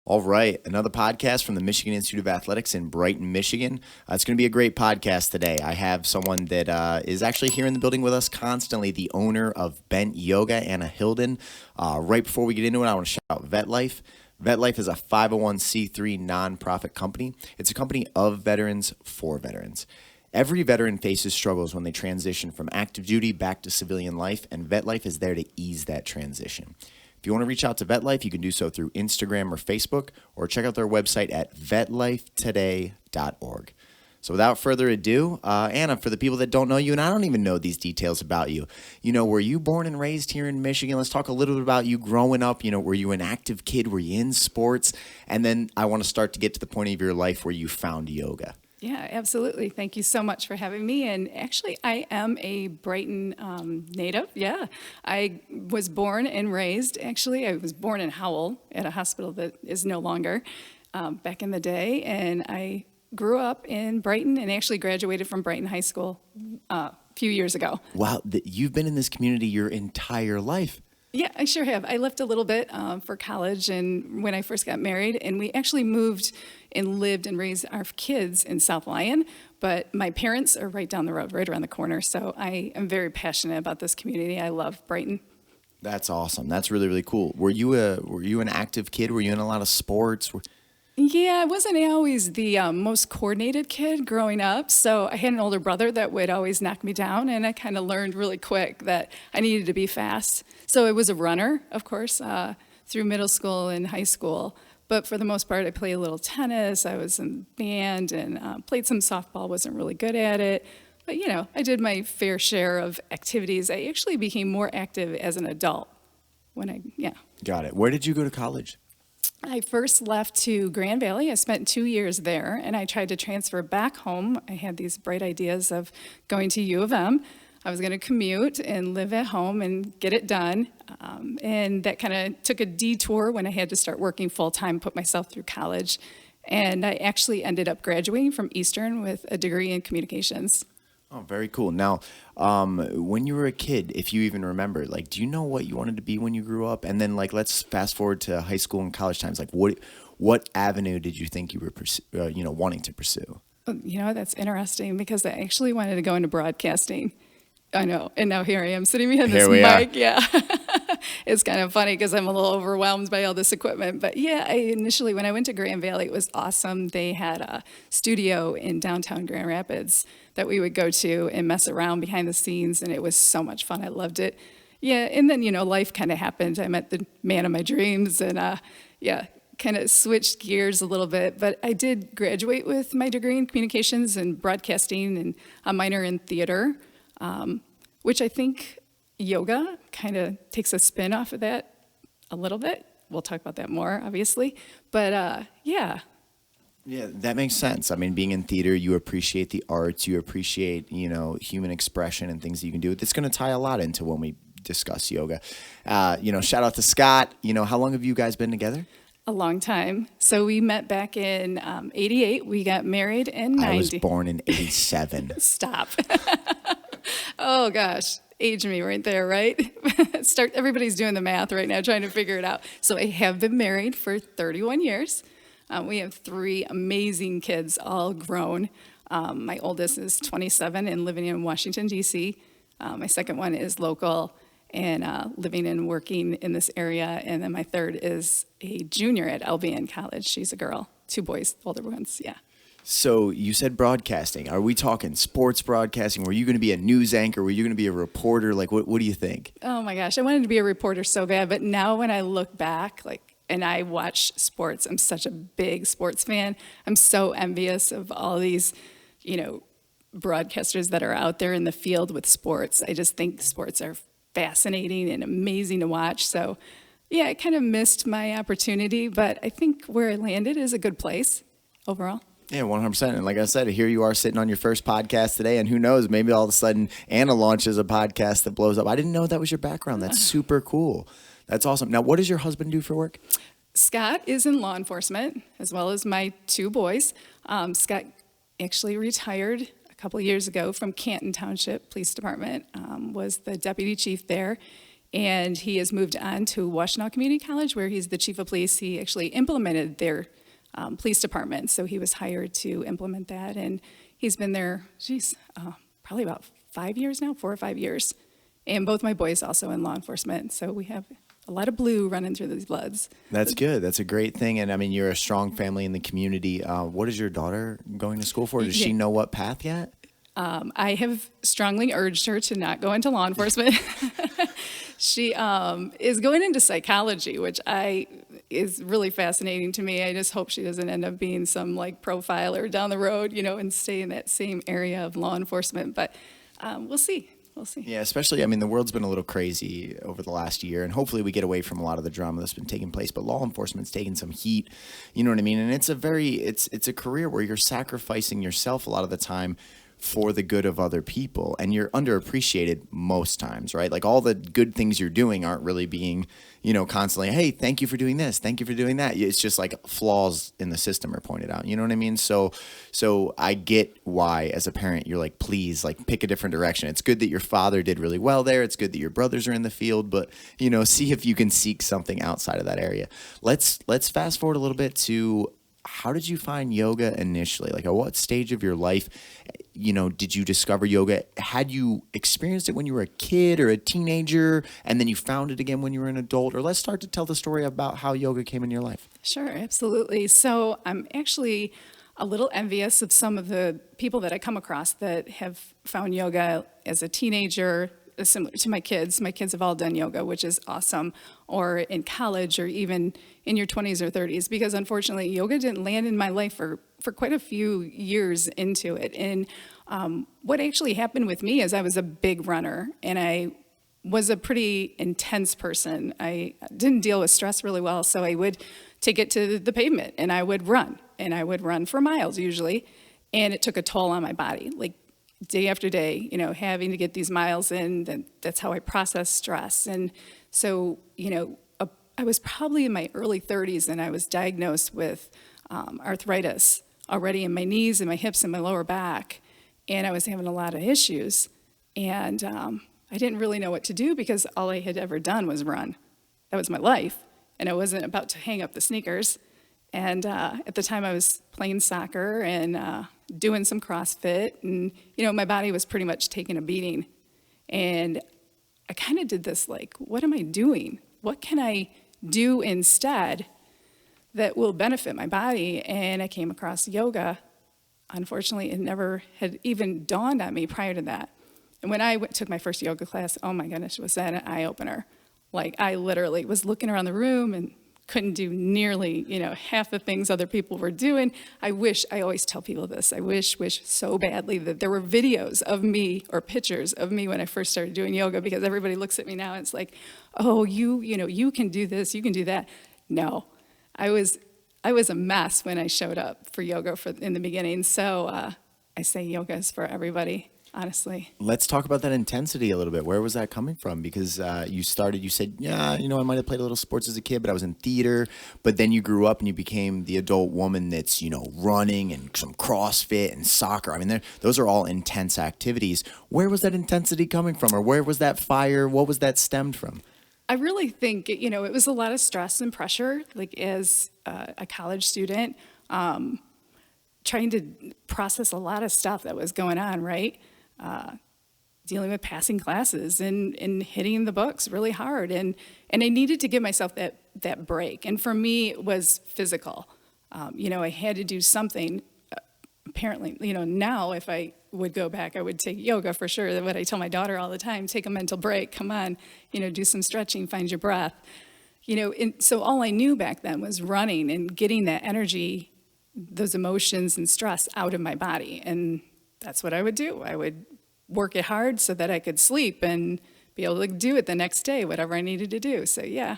All right, another podcast from the Michigan Institute of Athletics in Brighton, Michigan. It's going to be a great podcast today. I have someone that is actually here in the building with us constantly, the owner of Bent Yoga, Anna Hilden. Right before we get into it, I want to shout out VetLife. VetLife is a 501c3 nonprofit company. It's a company of veterans for veterans. Every veteran faces struggles when they transition from active duty back to civilian life, and VetLife is there to ease that transition. If you want to reach out to VetLife, you can do so through Instagram or Facebook, or check out their website at vetlifetoday.org. So without further ado, Anna, for the people that don't know you, and I don't even know these details about you, were you born and raised here in Michigan? Let's talk a little bit about you growing up. Were you an active kid? Were you in sports? And then I want to start to get to the point of your life where you found yoga. Yeah, absolutely. Thank you so much for having me. And actually, I am a Brighton native. Yeah, I was born and raised. Actually, I was born in Howell at a hospital that is no longer back in the day. And I grew up in Brighton and actually graduated from Brighton High School a few years ago. Wow, you've been in this community your entire life. Yeah, I sure have. I left a little bit for college and when I first got married, and we actually moved and lived and raised our kids in South Lyon, but my parents are right down the road, right around the corner, so I am very passionate about this community. I love Brighton. That's awesome. That's really, really cool. Were you an active kid? Were you in a lot of sports? Yeah, I wasn't always the most coordinated kid growing up, so I had an older brother that would always knock me down, and I kind of learned really quick that I needed to be fast. So I was a runner, of course, through middle school and high school, but for the most part, I played a little tennis, I was in band, and played some softball, wasn't really good at it, but I did my fair share of activities. I actually became more active as an adult Got it. Where did you go to college? I first left to Grand Valley. I spent 2 years there, and I tried to transfer back home. I had these bright ideas of going to U of M. I was going to commute and live at home and get it done, and that kind of took a detour when I had to start working full-time, put myself through college, and I actually ended up graduating from Eastern with a degree in communications. Oh, very cool. Now, when you were a kid, if you even remember, do you know what you wanted to be when you grew up? And then, let's fast forward to high school and college times. What avenue did you think you were, wanting to pursue? That's interesting because I actually wanted to go into broadcasting. I know, and now here I am sitting behind this mic. Yeah, it's kind of funny because I'm a little overwhelmed by all this equipment. But yeah, initially when I went to Grand Valley, it was awesome. They had a studio in downtown Grand Rapids that we would go to and mess around behind the scenes, and it was so much fun. I loved it. Yeah, and then life kind of happened. I met the man of my dreams, and kind of switched gears a little bit. But I did graduate with my degree in communications and broadcasting, and a minor in theater. Which I think yoga kind of takes a spin off of that a little bit. We'll talk about that more, obviously. But yeah. Yeah, that makes sense. I mean, being in theater, you appreciate the arts, you appreciate, human expression and things that you can do. It's going to tie a lot into when we discuss yoga. Shout out to Scott. How long have you guys been together? A long time. So we met back in 88. We got married in 90. I was born in 87. Stop. Oh gosh, age me right there, right? Everybody's doing the math right now, trying to figure it out. So I have been married for 31 years. We have 3 amazing kids, all grown. My oldest is 27 and living in Washington, D.C. My second one is local and living and working in this area. And then my third is a junior at Albion College. She's a girl. 2 boys, older ones, yeah. So you said broadcasting. Are we talking sports broadcasting? Were you going to be a news anchor? Were you going to be a reporter? What do you think? Oh my gosh, I wanted to be a reporter so bad, but now when I look back, and I watch sports, I'm such a big sports fan. I'm so envious of all these, broadcasters that are out there in the field with sports. I just think sports are fascinating and amazing to watch. So yeah, I kind of missed my opportunity, but I think where I landed is a good place overall. Yeah, 100%. And like I said, here you are sitting on your first podcast today, and who knows, maybe all of a sudden Anna launches a podcast that blows up. I didn't know that was your background. That's super cool. That's awesome. Now, what does your husband do for work? Scott is in law enforcement, as well as my 2 boys. Scott actually retired couple of years ago from Canton Township Police Department, was the deputy chief there, And he has moved on to Washtenaw Community College, where he's the chief of police. He actually implemented their police department, so he was hired to implement that. And he's been there, probably about 5 years now, 4 or 5 years. And both my boys also in law enforcement, so we have a lot of blue running through these bloods. That's good. That's a great thing. And I mean, you're a strong family in the community. What is your daughter going to school for? Does she know what path yet? I have strongly urged her to not go into law enforcement. She is going into psychology, which is really fascinating to me. I just hope she doesn't end up being some like profiler down the road, and stay in that same area of law enforcement. But we'll see. We'll see. Yeah, especially, I mean, the world's been a little crazy over the last year, and hopefully we get away from a lot of the drama that's been taking place, but law enforcement's taking some heat, you know what I mean? And it's a career where you're sacrificing yourself a lot of the time for the good of other people, and you're underappreciated most times, right? Like all the good things you're doing aren't really being, constantly, hey, thank you for doing this, thank you for doing that. It's just like flaws in the system are pointed out, you know what I mean? So I get why as a parent you're like, please, like pick a different direction. It's good that your father did really well there. It's good that your brothers are in the field, but see if you can seek something outside of that area. Let's fast forward a little bit to, how did you find yoga initially? Like at what stage of your life, did you discover yoga? Had you experienced it when you were a kid or a teenager, and then you found it again when you were an adult? Or let's start to tell the story about how yoga came in your life. Sure, absolutely. So I'm actually a little envious of some of the people that I come across that have found yoga as a teenager, similar to my kids. My kids have all done yoga, which is awesome, or in college, or even in your 20s or 30s, because unfortunately yoga didn't land in my life for quite a few years into it. And what actually happened with me is I was a big runner, and I was a pretty intense person. I didn't deal with stress really well, so I would take it to the pavement and I would run for miles usually, and it took a toll on my body, like day after day, having to get these miles in. That's how I process stress. And so, I was probably in my early 30s, and I was diagnosed with arthritis already in my knees and my hips and my lower back. And I was having a lot of issues. And I didn't really know what to do, because all I had ever done was run. That was my life. And I wasn't about to hang up the sneakers. And at the time I was playing soccer and doing some CrossFit, and my body was pretty much taking a beating. And I kind of did this like, what am I doing? What can I do instead that will benefit my body? And I came across yoga. Unfortunately, it never had even dawned on me prior to that. And when I took my first yoga class, oh my goodness, was that an eye-opener. Like, I literally was looking around the room and couldn't do nearly, half the things other people were doing. I always tell people this, I wish so badly that there were videos of me or pictures of me when I first started doing yoga, because everybody looks at me now and it's like, oh, you can do this, you can do that. No, I was a mess when I showed up for yoga in the beginning. So I say yoga is for everybody. Honestly. Let's talk about that intensity a little bit. Where was that coming from? Because you said, yeah, I might have played a little sports as a kid, but I was in theater. But then you grew up and you became the adult woman that's, running and some CrossFit and soccer. I mean, those are all intense activities. Where was that intensity coming from? Or where was that fire? What was that stemmed from? I really think, it was a lot of stress and pressure, like as a college student, trying to process a lot of stuff that was going on, right? Dealing with passing classes and hitting the books really hard. And I needed to give myself that break. And for me, it was physical. I had to do something. Apparently, now if I would go back, I would take yoga for sure. That's what I tell my daughter all the time, take a mental break, come on, do some stretching, find your breath. And so all I knew back then was running and getting that energy, those emotions and stress out of my body. And that's what I would do. I would work it hard so that I could sleep and be able to do it the next day, whatever I needed to do. So yeah,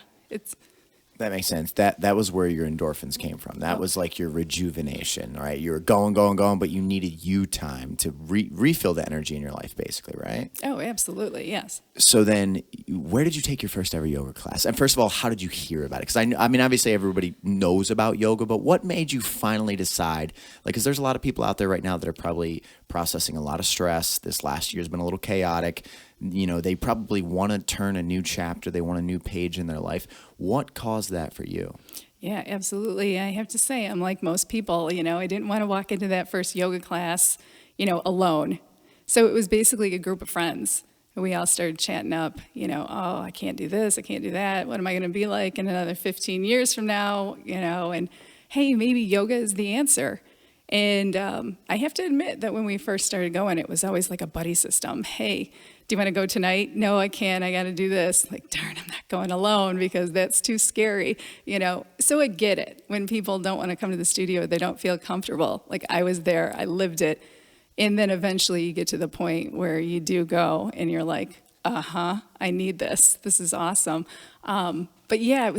that makes sense. That was where your endorphins came from. That was like your rejuvenation, right? You were going, but you needed you time to refill the energy in your life, basically, right? Oh, absolutely, yes. So then, where did you take your first ever yoga class? And first of all, how did you hear about it? Because I mean, obviously everybody knows about yoga, but what made you finally decide? Like, because there's a lot of people out there right now that are probably processing a lot of stress. This last year has been a little chaotic. They probably want to turn a new chapter. They want a new page in their life. What caused that for you? Yeah, absolutely. I have to say, I'm like most people, I didn't want to walk into that first yoga class, alone. So it was basically a group of friends. We all started chatting up, oh, I can't do this, I can't do that. What am I going to be like in another 15 years from now? And hey, maybe yoga is the answer. And I have to admit that when we first started going, it was always like a buddy system. Hey, do you want to go tonight? No, I can't. I got to do this. Like, darn, I'm not going alone because that's too scary, So I get it. When people don't want to come to the studio, they don't feel comfortable. Like I was there, I lived it. And then eventually you get to the point where you do go and you're like, I need this. This is awesome. But yeah,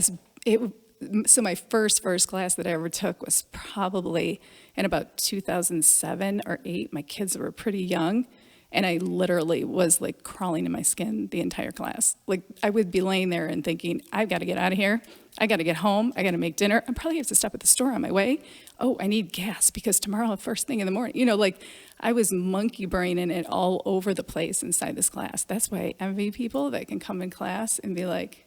so my first class that I ever took was probably in about 2007 or 8. My kids were pretty young, and I literally was like crawling in my skin the entire class. Like I would be laying there and thinking, I've got to get out of here. I got to get home. I got to make dinner. I probably have to stop at the store on my way. Oh, I need gas because tomorrow, first thing in the morning, like I was monkey braining it all over the place inside this class. That's why I envy people that can come in class and be like,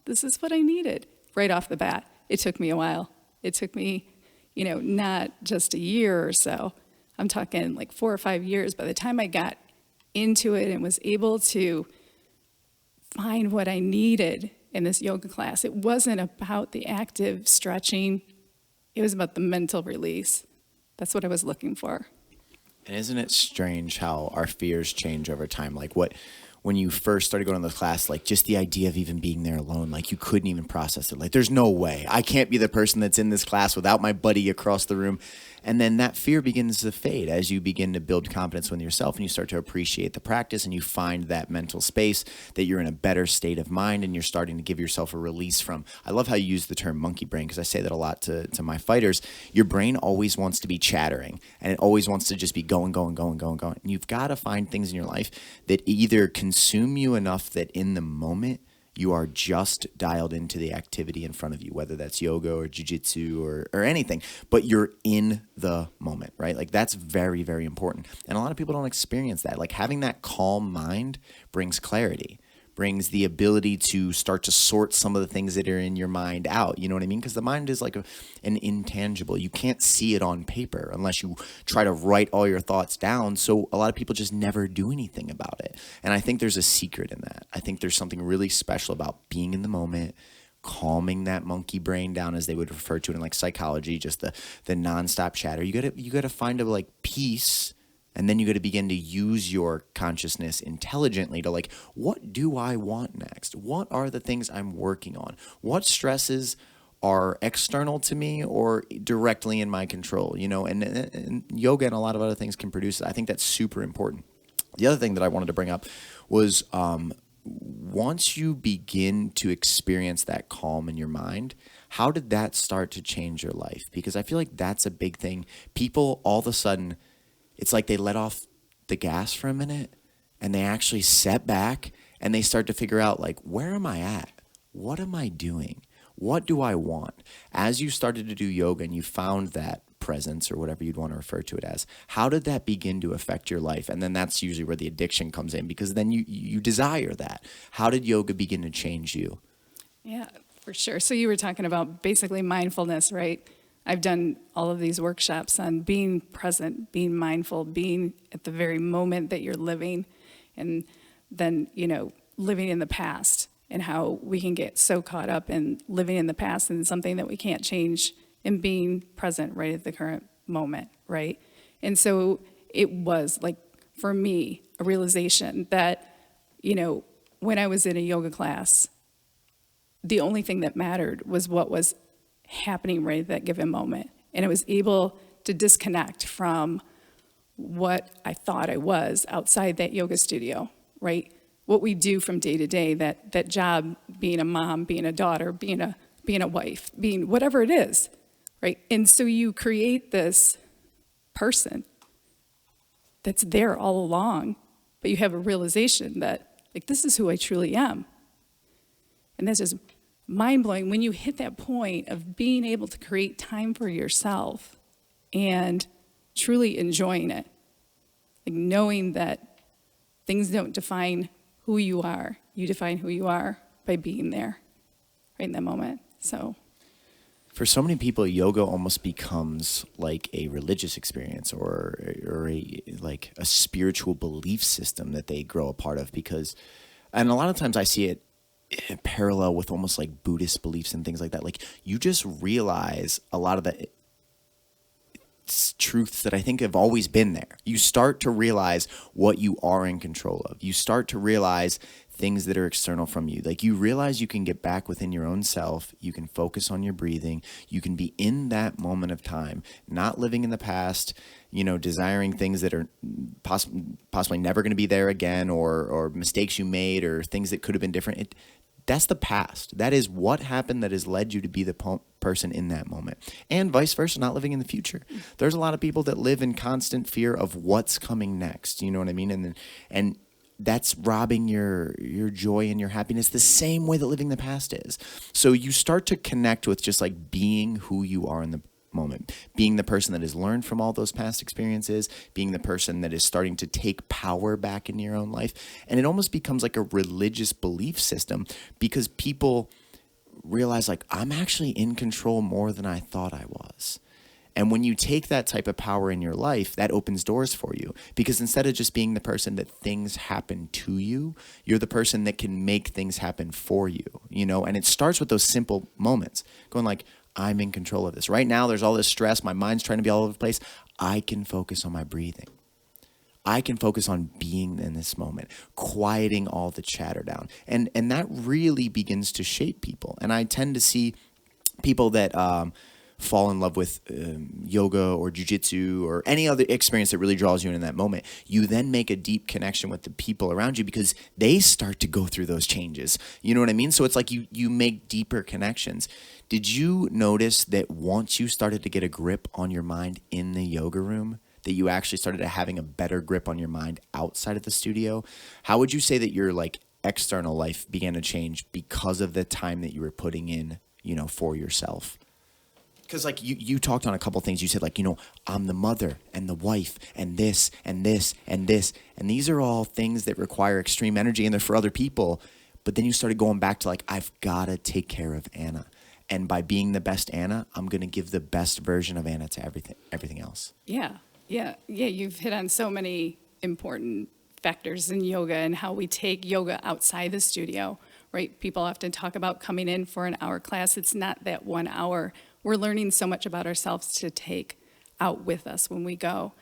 this is what I needed. Right off the bat. It took me a while. It took me, not just a year or so. I'm talking like 4 or 5 years. By the time I got into it and was able to find what I needed in this yoga class, it wasn't about the active stretching. It was about the mental release. That's what I was looking for. And isn't it strange how our fears change over time? Like when you first started going to the class, like just the idea of even being there alone, like you couldn't even process it. Like there's no way. I can't be the person that's in this class without my buddy across the room. And then that fear begins to fade as you begin to build confidence with yourself and you start to appreciate the practice and you find that mental space that you're in a better state of mind and you're starting to give yourself a release from. I love how you use the term monkey brain because I say that a lot to my fighters. Your brain always wants to be chattering and it always wants to just be going. And you've got to find things in your life that either consume you enough that in the moment you are just dialed into the activity in front of you, whether that's yoga or jiu-jitsu or anything, but you're in the moment, right? Like that's very, very important. And a lot of people don't experience that. Like having that calm mind brings clarity, brings the ability to start to sort some of the things that are in your mind out. You know what I mean? Because the mind is like an intangible. You can't see it on paper unless you try to write all your thoughts down. So a lot of people just never do anything about it. And I think there's a secret in that. I think there's something really special about being in the moment, calming that monkey brain down, as they would refer to it in like psychology, just the nonstop chatter. You gotta find a like peace. And then you got to begin to use your consciousness intelligently to like, what do I want next? What are the things I'm working on? What stresses are external to me or directly in my control? And yoga and a lot of other things can produce it. I think that's super important. The other thing that I wanted to bring up was once you begin to experience that calm in your mind, how did that start to change your life? Because I feel like that's a big thing. People all of a sudden, it's like they let off the gas for a minute and they actually set back and they start to figure out like, where am I at? What am I doing? What do I want? As you started to do yoga and you found that presence or whatever you'd want to refer to it as, how did that begin to affect your life? And then that's usually where the addiction comes in because then you desire that. How did yoga begin to change you? Yeah, for sure. So you were talking about basically mindfulness, right? I've done all of these workshops on being present, being mindful, being at the very moment that you're living, and then, living in the past and how we can get so caught up in living in the past and something that we can't change and being present right at the current moment, right? And so it was like, for me, a realization that, when I was in a yoga class, the only thing that mattered was what was happening right at that given moment. And I was able to disconnect from what I thought I was outside that yoga studio, right? What we do from day to day, that job, being a mom, being a daughter, being a wife, being whatever it is, right? And so you create this person that's there all along, but you have a realization that, like, this is who I truly am. And that's just mind-blowing when you hit that point of being able to create time for yourself and truly enjoying it. Like knowing that things don't define who you are. You define who you are by being there right in that moment. So for so many people, yoga almost becomes like a religious experience or a spiritual belief system that they grow a part of and a lot of times I see it in parallel with almost like Buddhist beliefs and things like that. Like you just realize a lot of the truths that I think have always been there. You start to realize what you are in control of. You start to realize things that are external from you. Like you realize you can get back within your own self. You can focus on your breathing. You can be in that moment of time, not living in the past, desiring things that are possibly never going to be there again, or mistakes you made, or things that could have been different. That's the past. That is what happened that has led you to be the person in that moment. And vice versa, not living in the future. There's a lot of people that live in constant fear of what's coming next. You know what I mean? And that's robbing your joy and your happiness the same way that living the past is. So you start to connect with just like being who you are in the moment, being the person that has learned from all those past experiences, being the person that is starting to take power back in your own life. And it almost becomes like a religious belief system because people realize like, I'm actually in control more than I thought I was. And when you take that type of power in your life, that opens doors for you. Because instead of just being the person that things happen to you, you're the person that can make things happen for you, And it starts with those simple moments, going like, I'm in control of this. Right now, there's all this stress. My mind's trying to be all over the place. I can focus on my breathing. I can focus on being in this moment, quieting all the chatter down. And that really begins to shape people. And I tend to see people that fall in love with yoga or jujitsu or any other experience that really draws you in that moment. You then make a deep connection with the people around you because they start to go through those changes. You know what I mean? So it's like you make deeper connections. Did you notice that once you started to get a grip on your mind in the yoga room, that you actually started having a better grip on your mind outside of the studio? How would you say that your like external life began to change because of the time that you were putting in, for yourself? Because like you talked on a couple things. You said like, I'm the mother and the wife and this and this and this. And these are all things that require extreme energy and they're for other people. But then you started going back to like, I've got to take care of Anna. And by being the best Anna, I'm going to give the best version of Anna to everything else. Yeah. You've hit on so many important factors in yoga and how we take yoga outside the studio, right? People often talk about coming in for an hour class. It's not that 1 hour. We're learning so much about ourselves to take out with us when we go.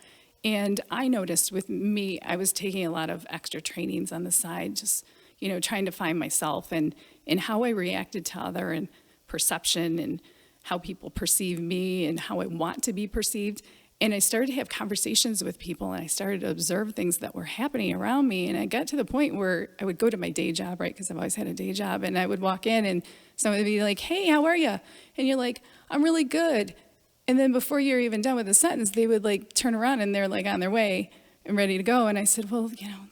And I noticed with me, I was taking a lot of extra trainings on the side, just, trying to find myself and how I reacted to other and perception and how people perceive me and how I want to be perceived. And I started to have conversations with people and I started to observe things that were happening around me. And I got to the point where I would go to my day job, right? Because I've always had a day job. And I would walk in and someone would be like, hey, how are you? And you're like, I'm really good. And then before you're even done with the sentence, they would like turn around and they're like on their way and ready to go. And I said, well,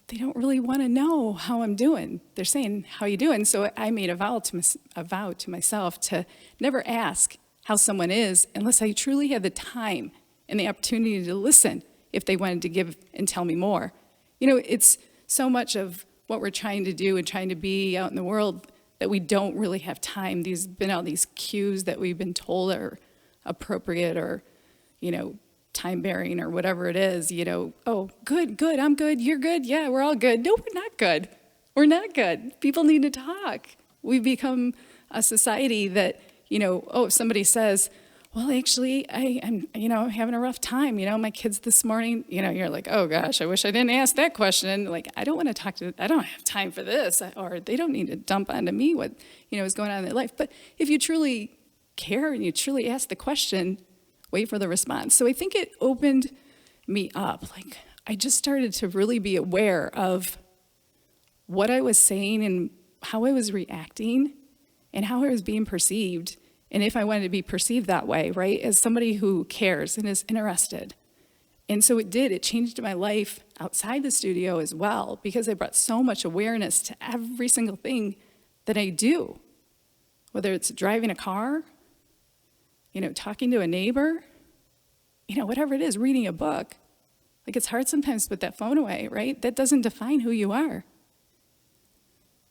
they don't really want to know how I'm doing. They're saying, how you doing? So I made a vow to myself to never ask how someone is unless I truly had the time and the opportunity to listen if they wanted to give and tell me more. It's so much of what we're trying to do and trying to be out in the world that we don't really have time. These been all these cues that we've been told are appropriate or, time-bearing or whatever it is, oh, good, I'm good, you're good, yeah, we're all good. No, we're not good. We're not good. People need to talk. We've become a society that, if somebody says, well, actually, I'm having a rough time. My kids this morning, you're like, oh gosh, I wish I didn't ask that question. Like, I don't have time for this. Or they don't need to dump onto me what, is going on in their life. But if you truly care and you truly ask the question, wait for the response. So I think it opened me up. Like, I just started to really be aware of what I was saying and how I was reacting and how I was being perceived. And if I wanted to be perceived that way, right, as somebody who cares and is interested. And so it changed my life outside the studio as well, because I brought so much awareness to every single thing that I do, whether it's driving a car, talking to a neighbor, whatever it is, reading a book. Like, it's hard sometimes to put that phone away, right? That doesn't define who you are.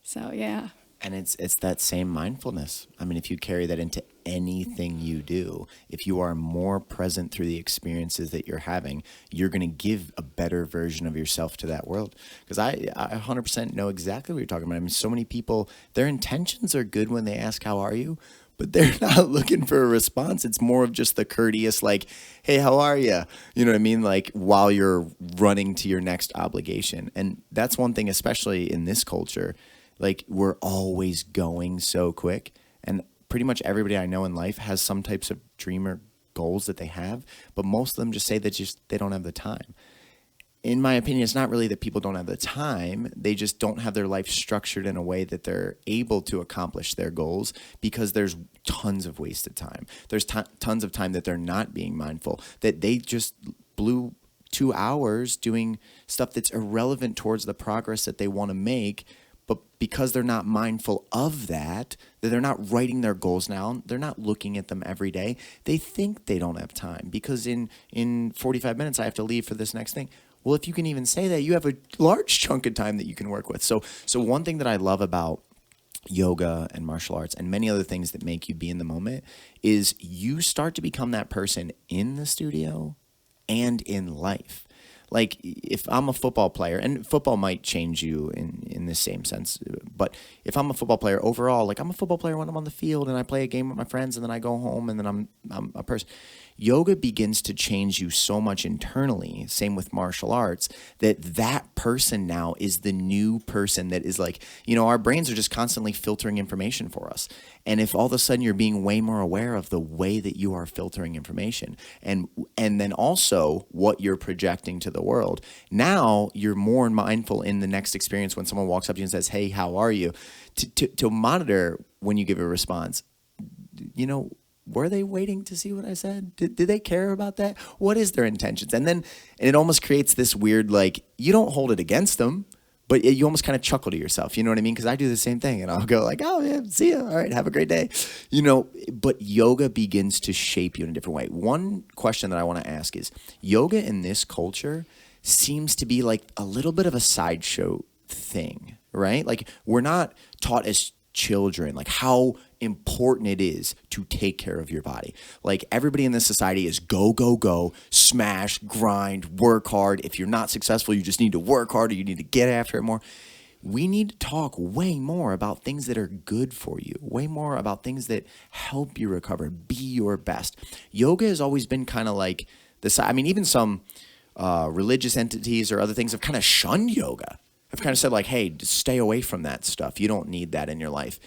So, yeah. And it's that same mindfulness. I mean, if you carry that into anything you do, if you are more present through the experiences that you're having, you're going to give a better version of yourself to that world. Because I 100% know exactly what you're talking about. I mean, so many people, their intentions are good when they ask, how are you? But they're not looking for a response. It's more of just the courteous, like, hey, how are you? You know what I mean? Like, while you're running to your next obligation. And that's one thing, especially in this culture. Like, we're always going so quick, and pretty much everybody I know in life has some types of dream or goals that they have, but most of them just say that they don't have the time. In my opinion, it's not really that people don't have the time. They just don't have their life structured in a way that they're able to accomplish their goals, because there's tons of wasted time. There's tons of time that they're not being mindful, that they just blew 2 hours doing stuff that's irrelevant towards the progress that they want to make. But because they're not mindful of that they're not writing their goals down, they're not looking at them every day, they think they don't have time because in 45 minutes I have to leave for this next thing. Well, if you can even say that, you have a large chunk of time that you can work with. So one thing that I love about yoga and martial arts and many other things that make you be in the moment is you start to become that person in the studio and in life. Like, if I'm a football player, and football might change you in the same sense, but if I'm a football player overall, like, I'm a football player when I'm on the field and I play a game with my friends and then I go home and then I'm a person. Yoga begins to change you so much internally, same with martial arts, that person now is the new person that is like, our brains are just constantly filtering information for us. And if all of a sudden you're being way more aware of the way that you are filtering information and then also what you're projecting to the world, now you're more mindful in the next experience when someone walks up to you and says, hey, how are you? To monitor when you give a response, were they waiting to see what I said? Did they care about that? What is their intentions? And it almost creates this weird, like, you don't hold it against them, but you almost kind of chuckle to yourself. You know what I mean? Because I do the same thing, and I'll go like, oh, yeah, see ya. All right, have a great day. But yoga begins to shape you in a different way. One question that I want to ask is, yoga in this culture seems to be like a little bit of a sideshow thing, right? Like, we're not taught as children, like, how important it is to take care of your body. Like, everybody in this society is go, go, go, smash, grind, work hard. If you're not successful, you just need to work harder. You need to get after it more. We need to talk way more about things that are good for you, way more about things that help you recover, be your best. Yoga has always been kind of like this. I mean, even some religious entities or other things have kind of shunned yoga. I've kind of said, like, hey, just stay away from that stuff. You don't need that in your life.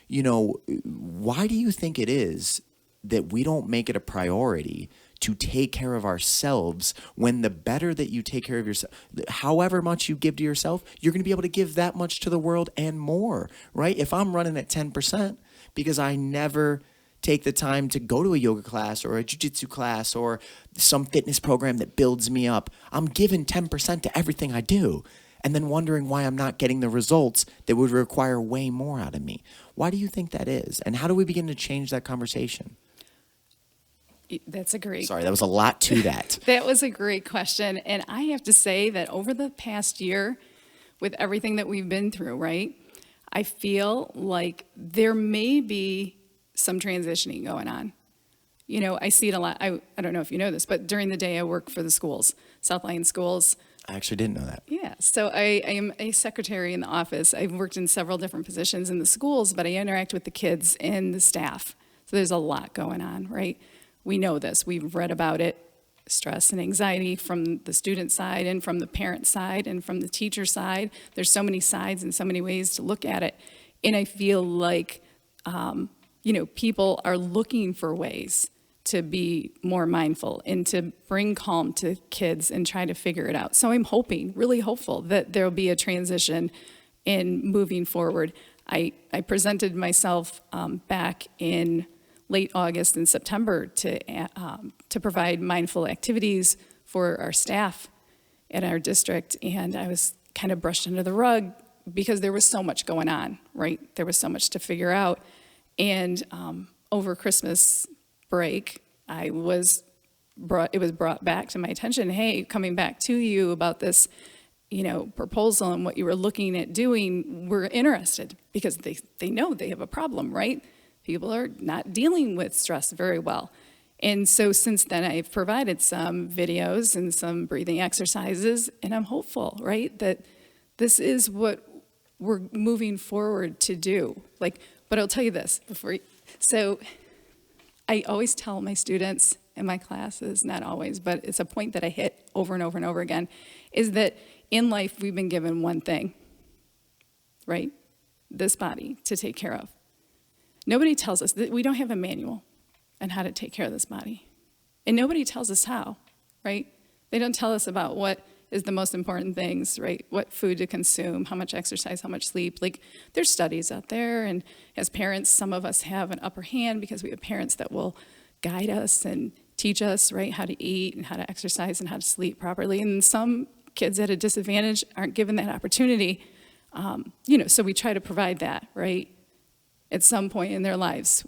Why do you think it is that we don't make it a priority to take care of ourselves when the better that you take care of yourself, however much you give to yourself, you're going to be able to give that much to the world and more, right? If I'm running at 10% because I never take the time to go to a yoga class or a jiu-jitsu class or some fitness program that builds me up, I'm giving 10% to everything I do. And then wondering why I'm not getting the results that would require way more out of me. Why do you think that is? And how do we begin to change that conversation? That's a great... Sorry, that was a lot to that. That was a great question. And I have to say that over the past year, with everything that we've been through, right, I feel like there may be some transitioning going on. I see it a lot. I don't know if you know this, but during the day I work for the schools, South Lyon schools. I actually didn't know that. Yeah, so I am a secretary in the office. I've worked in several different positions in the schools, but I interact with the kids and the staff. So there's a lot going on, right? We know this. We've read about it, stress and anxiety from the student side and from the parent side and from the teacher side. There's so many sides and so many ways to look at it. And I feel like, people are looking for ways to be more mindful and to bring calm to kids and try to figure it out. So I'm hoping, really hopeful, that there'll be a transition in moving forward. I presented myself back in late August and September to provide mindful activities for our staff at our district, and I was kind of brushed under the rug because there was so much going on, right? There was so much to figure out. And over Christmas break, I was was brought back to my attention, hey, coming back to you about this, proposal and what you were looking at doing, we're interested because they know they have a problem, right? People are not dealing with stress very well. And so since then, I've provided some videos and some breathing exercises, and I'm hopeful, right, that this is what we're moving forward to do. But I'll tell you this so I always tell my students in my classes, not always, but it's a point that I hit over and over and over again, is that in life, we've been given one thing, right? This body to take care of. Nobody tells us that we don't have a manual on how to take care of this body. And nobody tells us how, right? They don't tell us about what is the most important things, right? What food to consume, how much exercise, how much sleep. There's studies out there, and as parents, some of us have an upper hand because we have parents that will guide us and teach us, right, how to eat and how to exercise and how to sleep properly. And some kids at a disadvantage aren't given that opportunity. So we try to provide that, right? At some point in their lives,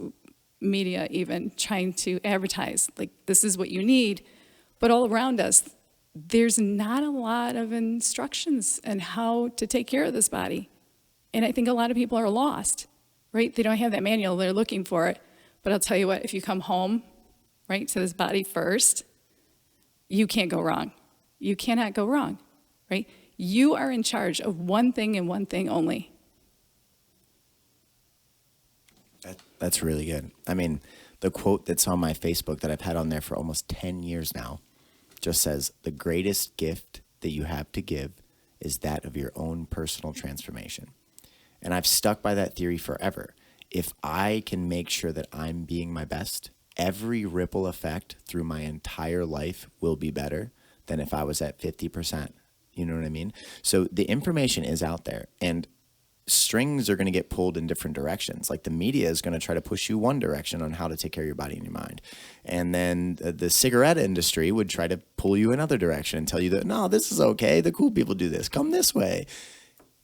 media even trying to advertise, this is what you need. But all around us, there's not a lot of instructions on how to take care of this body. And I think a lot of people are lost, right? They don't have that manual, they're looking for it. But I'll tell you what, if you come home, right, to this body first, you can't go wrong. You cannot go wrong, right? You are in charge of one thing and one thing only. That's really good. I mean, the quote that's on my Facebook that I've had on there for almost 10 years now just says, the greatest gift that you have to give is that of your own personal transformation. And I've stuck by that theory forever. If I can make sure that I'm being my best, every ripple effect through my entire life will be better than if I was at 50%. You know what I mean? So the information is out there, and strings are going to get pulled in different directions. The media is going to try to push you one direction on how to take care of your body and your mind. And then the cigarette industry would try to pull you another direction and tell you that, no, this is okay. The cool people do this. Come this way.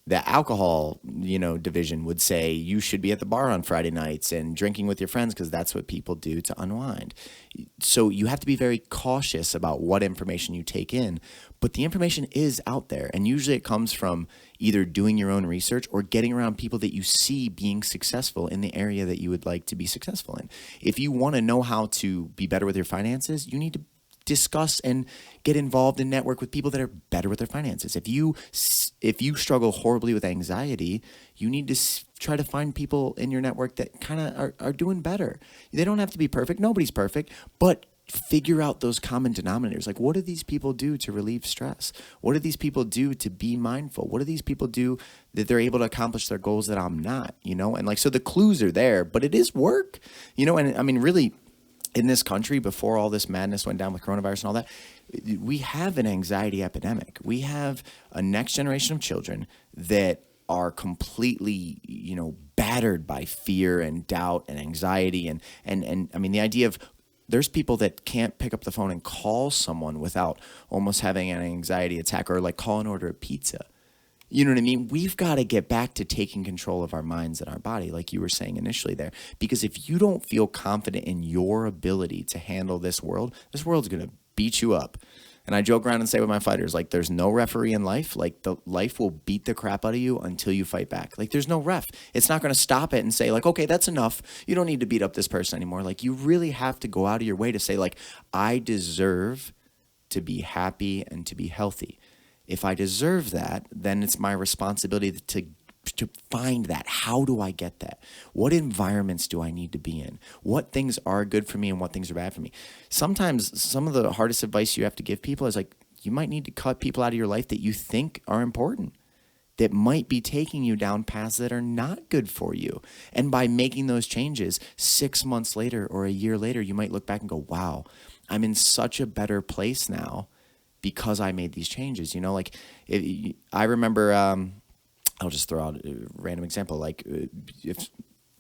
The alcohol, division would say you should be at the bar on Friday nights and drinking with your friends because that's what people do to unwind. So you have to be very cautious about what information you take in, but the information is out there, and usually it comes from either doing your own research or getting around people that you see being successful in the area that you would like to be successful in. If you want to know how to be better with your finances, you need to discuss and get involved and network with people that are better with their finances. If you struggle horribly with anxiety, you need to try to find people in your network that kind of are doing better. They don't have to be perfect. Nobody's perfect, but figure out those common denominators. What do these people do to relieve stress? What do these people do to be mindful? What do these people do that they're able to accomplish their goals that I'm not, And so the clues are there, but it is work, and I mean, really, in this country, before all this madness went down with coronavirus and all that, we have an anxiety epidemic. We have a next generation of children that are completely, battered by fear and doubt and anxiety. And I mean, the idea of there's people that can't pick up the phone and call someone without almost having an anxiety attack, or call and order a pizza. You know what I mean? We've got to get back to taking control of our minds and our body, like you were saying initially there. Because if you don't feel confident in your ability to handle this world's going to beat you up. And I joke around and say with my fighters, there's no referee in life. The life will beat the crap out of you until you fight back. There's no ref. It's not going to stop it and say, okay, that's enough. You don't need to beat up this person anymore. You really have to go out of your way to say, I deserve to be happy and to be healthy. If I deserve that, then it's my responsibility to find that. How do I get that? What environments do I need to be in? What things are good for me and what things are bad for me? Sometimes some of the hardest advice you have to give people is you might need to cut people out of your life that you think are important, that might be taking you down paths that are not good for you. And by making those changes, 6 months later or a year later, you might look back and go, wow, I'm in such a better place now because I made these changes. I remember, I'll just throw out a random example. If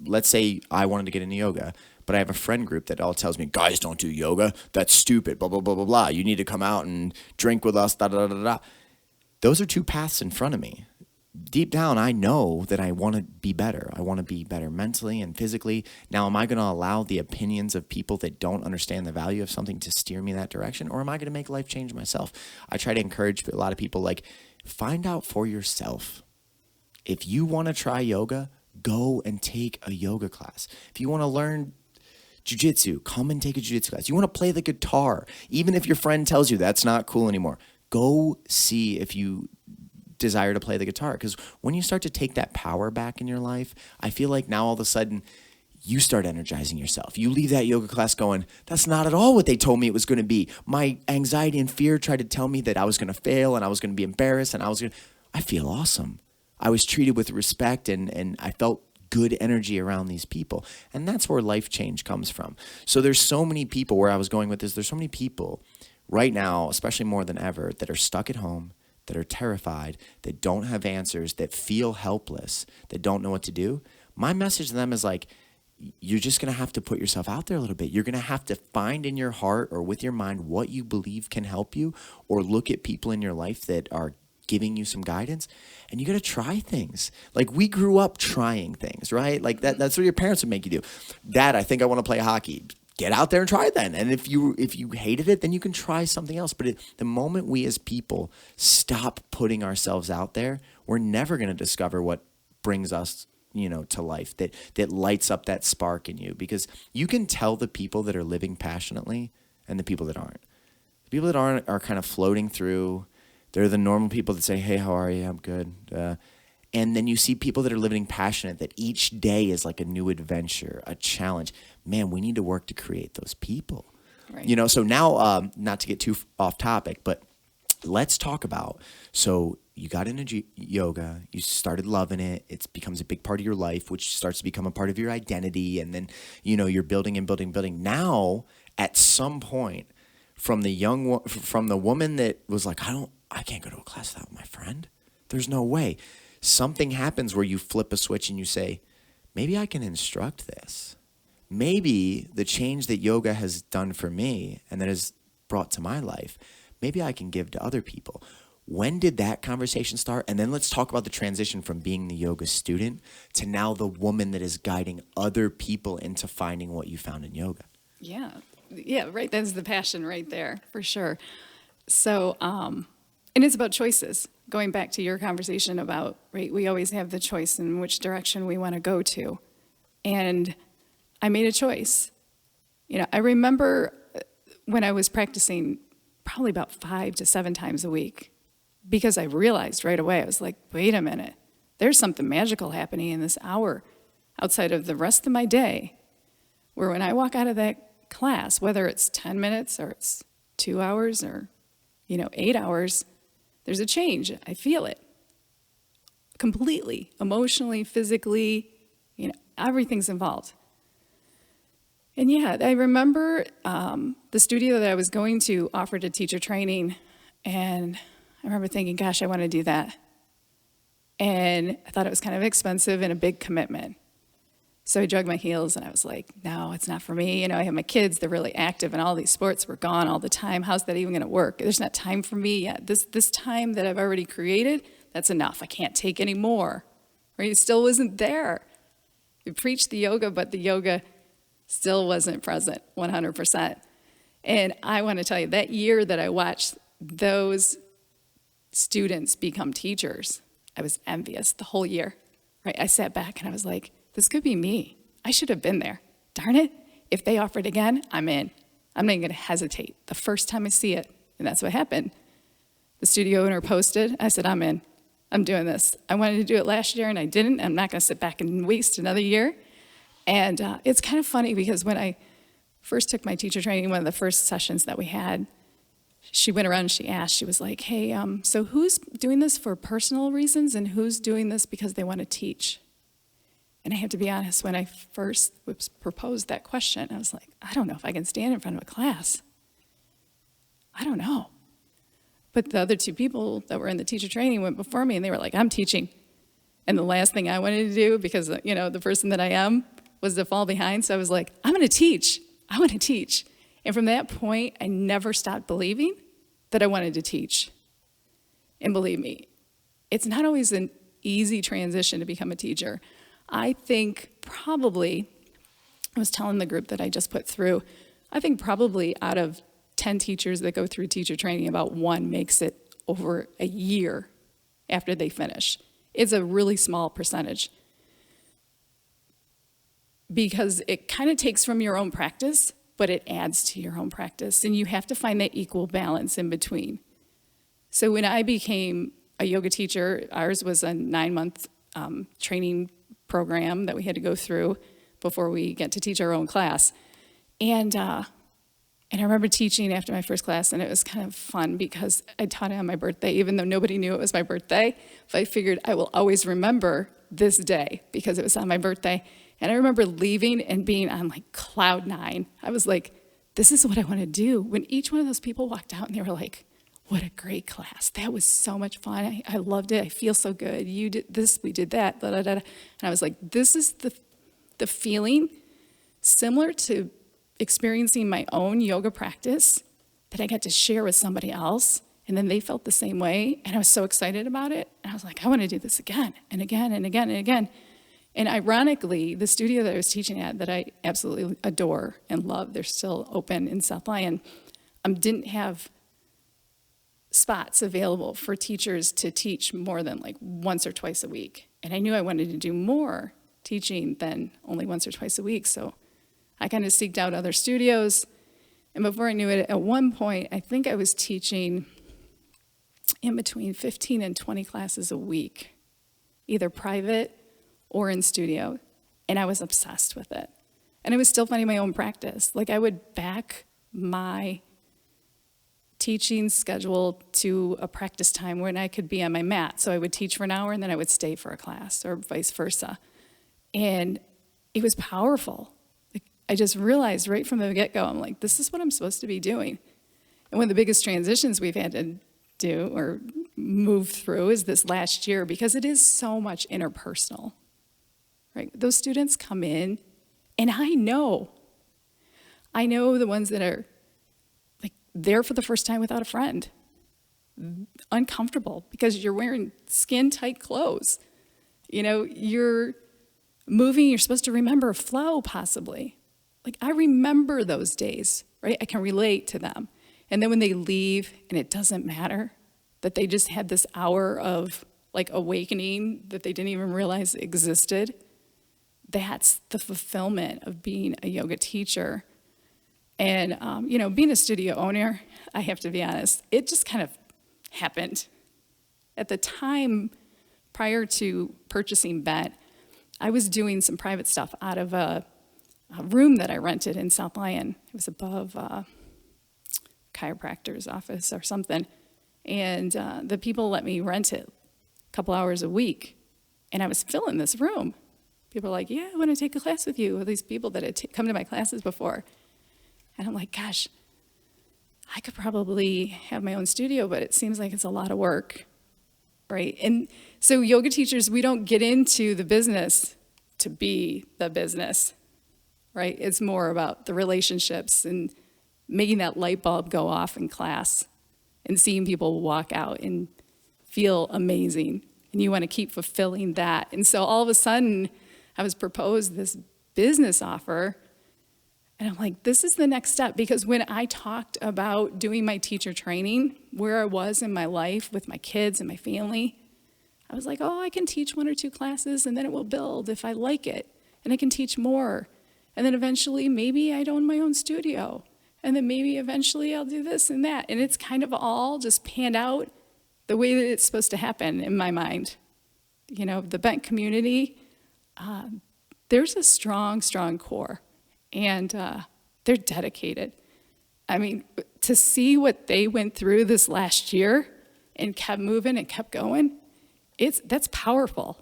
let's say I wanted to get into yoga, but I have a friend group that all tells me, guys don't do yoga. That's stupid, blah, blah, blah, blah, blah. You need to come out and drink with us, da, da, da, da, da. Those are two paths in front of me. deep down, I know that I want to be better. I want to be better mentally and physically. Now, am I going to allow the opinions of people that don't understand the value of something to steer me that direction? Or am I going to make life change myself? I try to encourage a lot of people, like, find out for yourself. If you want to try yoga, go and take a yoga class. If you want to learn jiu-jitsu, come and take a jiu-jitsu class. You want to play the guitar, even if your friend tells you that's not cool anymore, go see if you desire to play the guitar. Because when you start to take that power back in your life, I feel like now all of a sudden you start energizing yourself. You leave that yoga class going, that's not at all what they told me it was going to be. My anxiety and fear tried to tell me that I was going to fail and I was going to be embarrassed and I feel awesome. I was treated with respect and I felt good energy around these people. And that's where life change comes from. So there's so many people, where I was going with this, there's so many people right now, especially more than ever, that are stuck at home, that are terrified, that don't have answers, that feel helpless, that don't know what to do. My message to them is like, you're just going to have to put yourself out there a little bit. You're going to have to find in your heart or with your mind what you believe can help you, or look at people in your life that are giving you some guidance, and you got to try things. Like, we grew up trying things, right? Like that's what your parents would make you do. Dad, I think I want to play hockey. Get out there and try it then. And if you hated it, then you can try something else. But the moment we as people stop putting ourselves out there, we're never going to discover what brings us, to life, that lights up that spark in you. Because you can tell the people that are living passionately and the people that aren't. The people that aren't are kind of floating through. They're the normal people that say, hey, how are you? I'm good. And then you see people that are living passionate, that each day is like a new adventure, a challenge. Man, we need to work to create those people. Right. So now, not to get too off topic, but let's talk about, so you got into yoga, you started loving it, it becomes a big part of your life, which starts to become a part of your identity, and then, you're building and building. Now, at some point, from the woman that was like, I can't go to a class without my friend. There's no way. Something happens where you flip a switch and you say, maybe I can instruct this. Maybe the change that yoga has done for me and that has brought to my life, maybe I can give to other people. When did that conversation start? And then let's talk about the transition from being the yoga student to now the woman that is guiding other people into finding what you found in yoga. Yeah, right. That's the passion right there, for sure. So, and it's about choices. Going back to your conversation about, right, we always have the choice in which direction we want to go to. And I made a choice. I remember when I was practicing probably about 5 to 7 times a week, because I realized right away, I was like, wait a minute, there's something magical happening in this hour outside of the rest of my day, where when I walk out of that class, whether it's 10 minutes or it's 2 hours or, 8 hours, there's a change. I feel it completely, emotionally, physically, everything's involved. And yeah, I remember the studio that I was going to offered a teacher training, and I remember thinking, gosh, I want to do that. And I thought it was kind of expensive and a big commitment. So I dug my heels and I was like, no, it's not for me. I have my kids, they're really active in all these sports. We're gone all the time. How's that even going to work? There's not time for me yet. This time that I've already created, that's enough. I can't take any more. Right? It still wasn't there. We preached the yoga, but the yoga still wasn't present 100%. And I want to tell you, that year that I watched those students become teachers, I was envious the whole year. Right? I sat back and I was like, this could be me. I should have been there. Darn it. If they offer it again, I'm in. I'm not even going to hesitate the first time I see it. And that's what happened. The studio owner posted. I said, I'm in. I'm doing this. I wanted to do it last year and I didn't. I'm not going to sit back and waste another year. And it's kind of funny because when I first took my teacher training, one of the first sessions that we had, she went around and she asked, she was like, hey, so who's doing this for personal reasons and who's doing this because they want to teach? And I have to be honest, when I first was proposed that question, I was like, I don't know if I can stand in front of a class. I don't know. But the other 2 people that were in the teacher training went before me and they were like, I'm teaching. And the last thing I wanted to do, because the person that I am, was to fall behind. So I was like, I'm going to teach. I want to teach. And from that point, I never stopped believing that I wanted to teach. And believe me, it's not always easy transition to become a teacher. I think probably, I was telling the group that I just put through, I think probably out of 10 teachers that go through teacher training, about one makes it over a year after they finish. It's a really small percentage because it kind of takes from your own practice, but it adds to your own practice, and you have to find that equal balance in between. So when I became a yoga teacher, ours was a 9-month training program that we had to go through before we get to teach our own class. And I remember teaching after my first class, and it was kind of fun because I taught it on my birthday, even though nobody knew it was my birthday. But I figured I will always remember this day because it was on my birthday. And I remember leaving and being on like cloud 9. I was like, this is what I want to do. When each one of those people walked out and they were like, what a great class. That was so much fun. I loved it. I feel so good. You did this, we did that, da, da, da. And I was like, this is the feeling similar to experiencing my own yoga practice that I got to share with somebody else. And then they felt the same way. And I was so excited about it. And I was like, I want to do this again and again and again and again. And ironically, the studio that I was teaching at that I absolutely adore and love, they're still open in South Lyon, didn't have spots available for teachers to teach more than like once or twice a week. And I knew I wanted to do more teaching than only once or twice a week. So I kind of seeked out other studios. And before I knew it, at one point, I think I was teaching in between 15 and 20 classes a week, either private or in studio. And I was obsessed with it. And I was still finding my own practice. Like I would back my teaching schedule to a practice time when I could be on my mat. So I would teach for an hour and then I would stay for a class or vice versa. And it was powerful. Like, I just realized right from the get-go, I'm like, this is what I'm supposed to be doing. And one of the biggest transitions we've had to do or move through is this last year because it is so much interpersonal, right? Those students come in and I know the ones that are like there for the first time without a friend, uncomfortable because you're wearing skin-tight clothes. You know, you're moving, you're supposed to remember flow possibly. Like I remember those days, right? I can relate to them. And then when they leave and it doesn't matter that they just had this hour of like awakening that they didn't even realize existed, that's the fulfillment of being a yoga teacher. And, being a studio owner, I have to be honest, it just kind of happened. At the time prior to purchasing Bent, I was doing some private stuff out of a room that I rented in South Lyon. It was above a chiropractor's office or something. And the people let me rent it a couple hours a week. And I was filling this room. People were like, yeah, I want to take a class with you. All these people that had come to my classes before. And I'm like, gosh, I could probably have my own studio, but it seems like it's a lot of work, right? And so yoga teachers, we don't get into the business to be the business, right? It's more about the relationships and making that light bulb go off in class and seeing people walk out and feel amazing. And you want to keep fulfilling that. And so all of a sudden, I was proposed this business offer. And I'm like, this is the next step. Because when I talked about doing my teacher training, where I was in my life with my kids and my family, I was like, oh, I can teach 1 or 2 classes and then it will build if I like it. And I can teach more. And then eventually, maybe I'd own my own studio. And then maybe eventually I'll do this and that. And it's kind of all just panned out the way that it's supposed to happen in my mind. You know, the Bent community, there's a strong, strong core. And they're dedicated. I mean, to see what they went through this last year and kept moving and kept going, that's powerful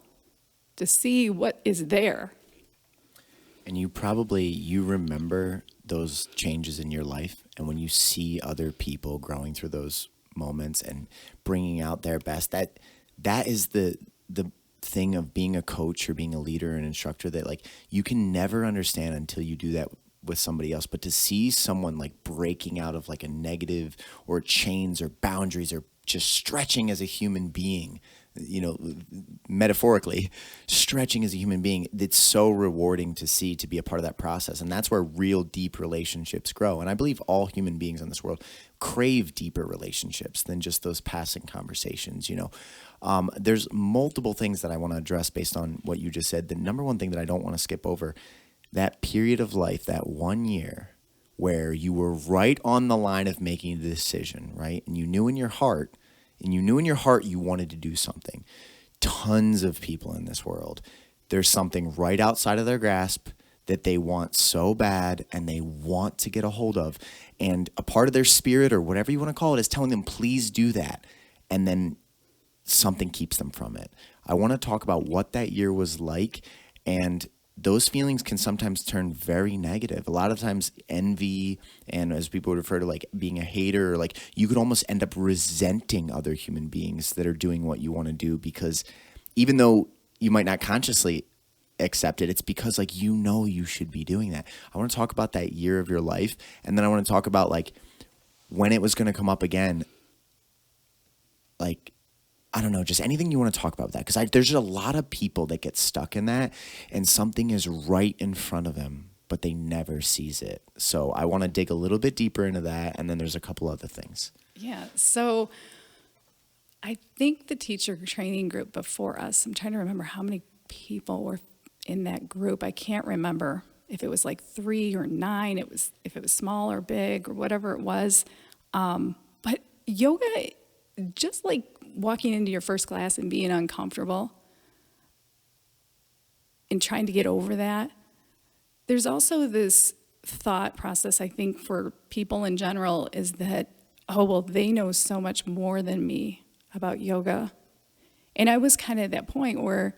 to see what is there. And you remember those changes in your life, and when you see other people growing through those moments and bringing out their best, that is the thing of being a coach or being a leader or an instructor that like you can never understand until you do that with somebody else. But to see someone like breaking out of like a negative or chains or boundaries or just stretching as a human being, metaphorically, stretching as a human being, it's so rewarding to see, to be a part of that process. And that's where real deep relationships grow. And I believe all human beings in this world crave deeper relationships than just those passing conversations. There's multiple things that I want to address based on what you just said. The number one thing that I don't want to skip over, that period of life, that 1 year where you were right on the line of making the decision, right? And you knew in your heart you wanted to do something. Tons of people in this world, there's something right outside of their grasp that they want so bad and they want to get a hold of. And a part of their spirit, or whatever you want to call it, is telling them, please do that. And then something keeps them from it. I want to talk about what that year was like, and those feelings can sometimes turn very negative. A lot of times envy, and as people would refer to, like being a hater, or like you could almost end up resenting other human beings that are doing what you want to do, because even though you might not consciously accept it, it's because like you should be doing that. I want to talk about that year of your life, and then I want to talk about like when it was going to come up again. Like, I don't know, just anything you want to talk about with that. Because there's a lot of people that get stuck in that, and something is right in front of them, but they never sees it. So I want to dig a little bit deeper into that, and then there's a couple other things. Yeah, so I think the teacher training group before us, I'm trying to remember how many people were in that group. I can't remember if it was like 3 or 9, if it was small or big or whatever it was. But yoga, just like walking into your first class and being uncomfortable and trying to get over that, there's also this thought process, I think, for people in general, is that, oh, well, they know so much more than me about yoga. And I was kind of at that point where,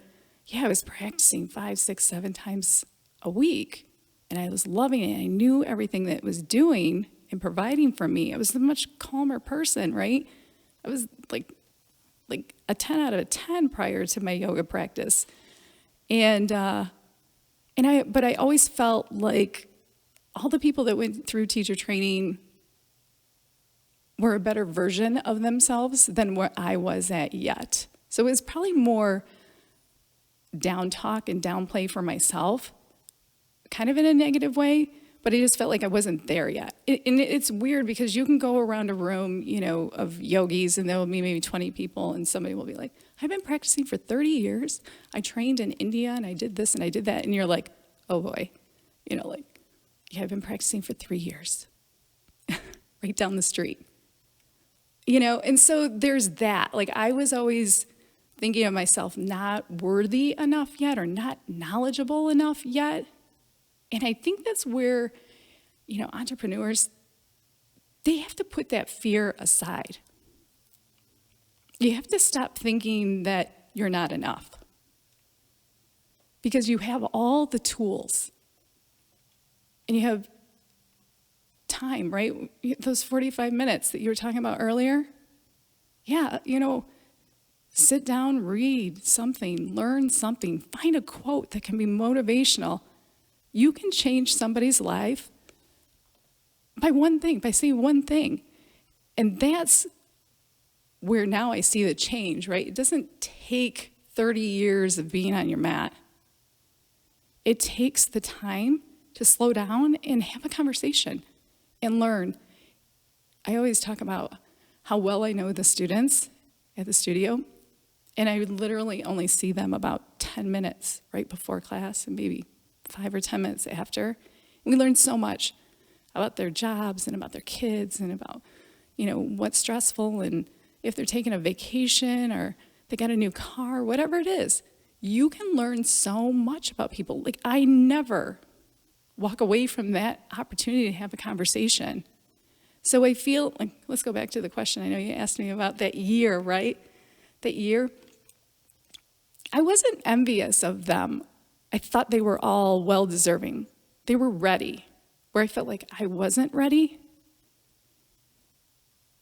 I was practicing 5, 6, 7 times a week, and I was loving it. I knew everything that it was doing and providing for me. I was a much calmer person, right? I was like a 10 out of 10 prior to my yoga practice. But I always felt like all the people that went through teacher training were a better version of themselves than where I was at yet. So it was probably more down talk and downplay for myself, kind of in a negative way, but I just felt like I wasn't there yet. And it's weird because you can go around a room, of yogis, and there will be maybe 20 people, and somebody will be like, I've been practicing for 30 years. I trained in India, and I did this, and I did that. And you're like, oh boy, I've been practicing for 3 years, right down the street. And so there's that. Like, I was always thinking of myself not worthy enough yet, or not knowledgeable enough yet. And I think that's where, entrepreneurs, they have to put that fear aside. You have to stop thinking that you're not enough, because you have all the tools and you have time, right? Those 45 minutes that you were talking about earlier. Yeah, sit down, read something, learn something, find a quote that can be motivational. You can change somebody's life by one thing, by saying one thing. And that's where now I see the change, right? It doesn't take 30 years of being on your mat. It takes the time to slow down and have a conversation and learn. I always talk about how well I know the students at the studio, and I would literally only see them about 10 minutes right before class and maybe 5 or 10 minutes after. And we learn so much about their jobs and about their kids and about, what's stressful, and if they're taking a vacation or they got a new car, whatever it is. You can learn so much about people. Like, I never walk away from that opportunity to have a conversation. So I feel like, let's go back to the question. I know you asked me about that year, right? That year. I wasn't envious of them. I thought they were all well-deserving. They were ready, where I felt like I wasn't ready.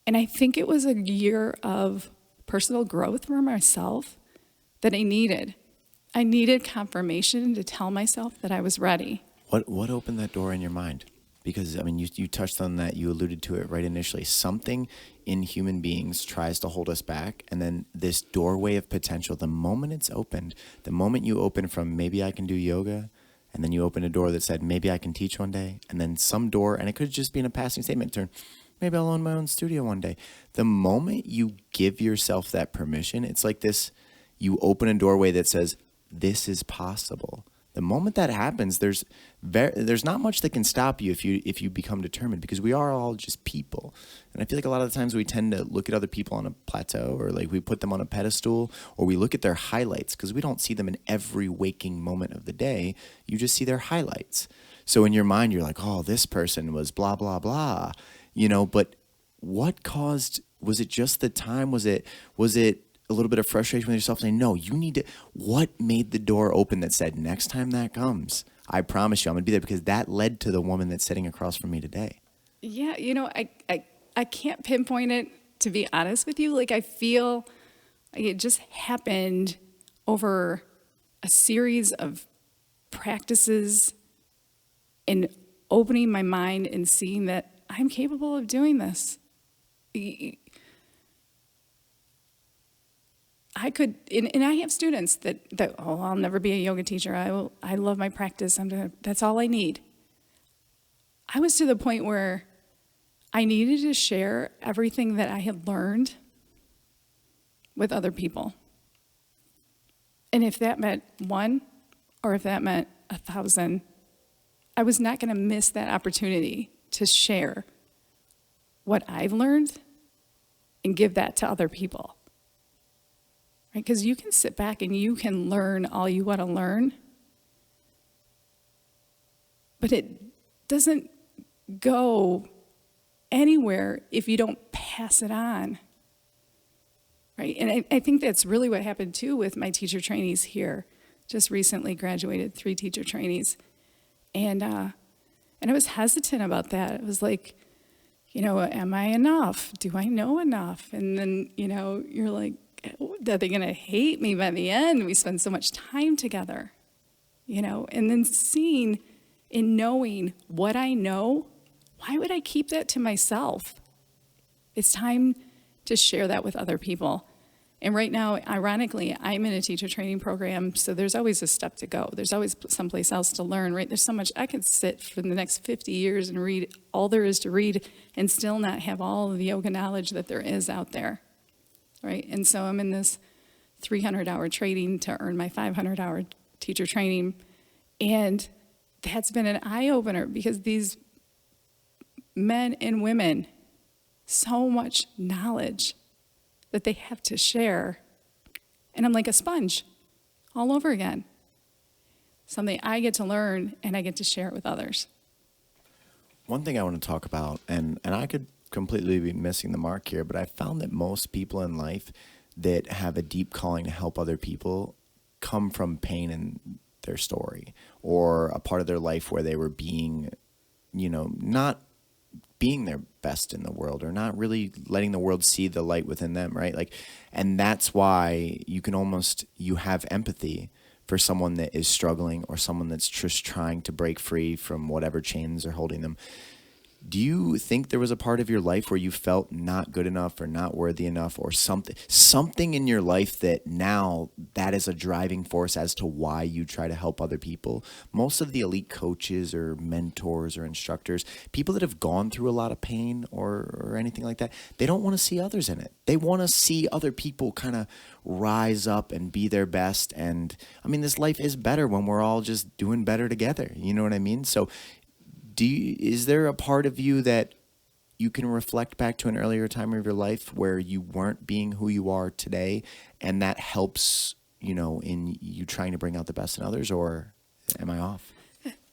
And I think it was a year of personal growth for myself that I needed. I needed confirmation to tell myself that I was ready. What opened that door in your mind? because, I mean, you touched on that. You alluded to it right initially. Something in human beings tries to hold us back. And then this doorway of potential, the moment it's opened, the moment you open from maybe I can do yoga, and then you open a door that said maybe I can teach one day, and then some door, and it could just be in a passing statement, turn, maybe I'll own my own studio one day. The moment you give yourself that permission, it's like this, you open a doorway that says, this is possible. The moment that happens, there's not much that can stop you if you become determined, because we are all just people. And I feel like a lot of the times we tend to look at other people on a plateau, or like we put them on a pedestal, or we look at their highlights because we don't see them in every waking moment of the day. You just see their highlights. So in your mind, you're like, oh, this person was blah, blah, blah, but what caused, was it just the time? Was it a little bit of frustration with yourself saying, no, you need to, what made the door open that said, next time that comes, I promise you I'm going to be there, because that led to the woman that's sitting across from me today. Yeah, I can't pinpoint it, to be honest with you. Like, I feel like it just happened over a series of practices and opening my mind and seeing that I'm capable of doing this. I could, and I have students that I'll never be a yoga teacher. I love my practice. That's all I need. I was to the point where I needed to share everything that I had learned with other people. And if that meant one, or if that meant 1,000, I was not going to miss that opportunity to share what I've learned and give that to other people. Right? Because you can sit back and you can learn all you want to learn, but it doesn't go anywhere if you don't pass it on. Right? And I think that's really what happened too with my teacher trainees here. Just recently graduated 3 teacher trainees. And I was hesitant about that. It was like, am I enough? Do I know enough? And then, you're like, are they going to hate me by the end? We spend so much time together, and then seeing and knowing what I know, why would I keep that to myself? It's time to share that with other people. And right now, ironically, I'm in a teacher training program, so there's always a step to go. There's always someplace else to learn, right? There's so much I could sit for the next 50 years and read all there is to read and still not have all of the yoga knowledge that there is out there, right? And so I'm in this 300-hour training to earn my 500-hour teacher training, and that's been an eye-opener, because these men and women, so much knowledge that they have to share. And I'm like a sponge all over again. Something I get to learn and I get to share it with others. One thing I want to talk about, and I could completely be missing the mark here, but I found that most people in life that have a deep calling to help other people come from pain in their story, or a part of their life where they were being, not being their best in the world, or not really letting the world see the light within them, right? Like, and that's why you have empathy for someone that is struggling, or someone that's just trying to break free from whatever chains are holding them. Do you think there was a part of your life where you felt not good enough, or not worthy enough, or something in your life that now that is a driving force as to why you try to help other people? Most of the elite coaches or mentors or instructors, people that have gone through a lot of pain or anything like that, they don't want to see others in it. They want to see other people kind of rise up and be their best. And I mean, this life is better when we're all just doing better together. You know what I mean? So is there a part of you that you can reflect back to an earlier time of your life where you weren't being who you are today, and that helps, in you trying to bring out the best in others, or am I off?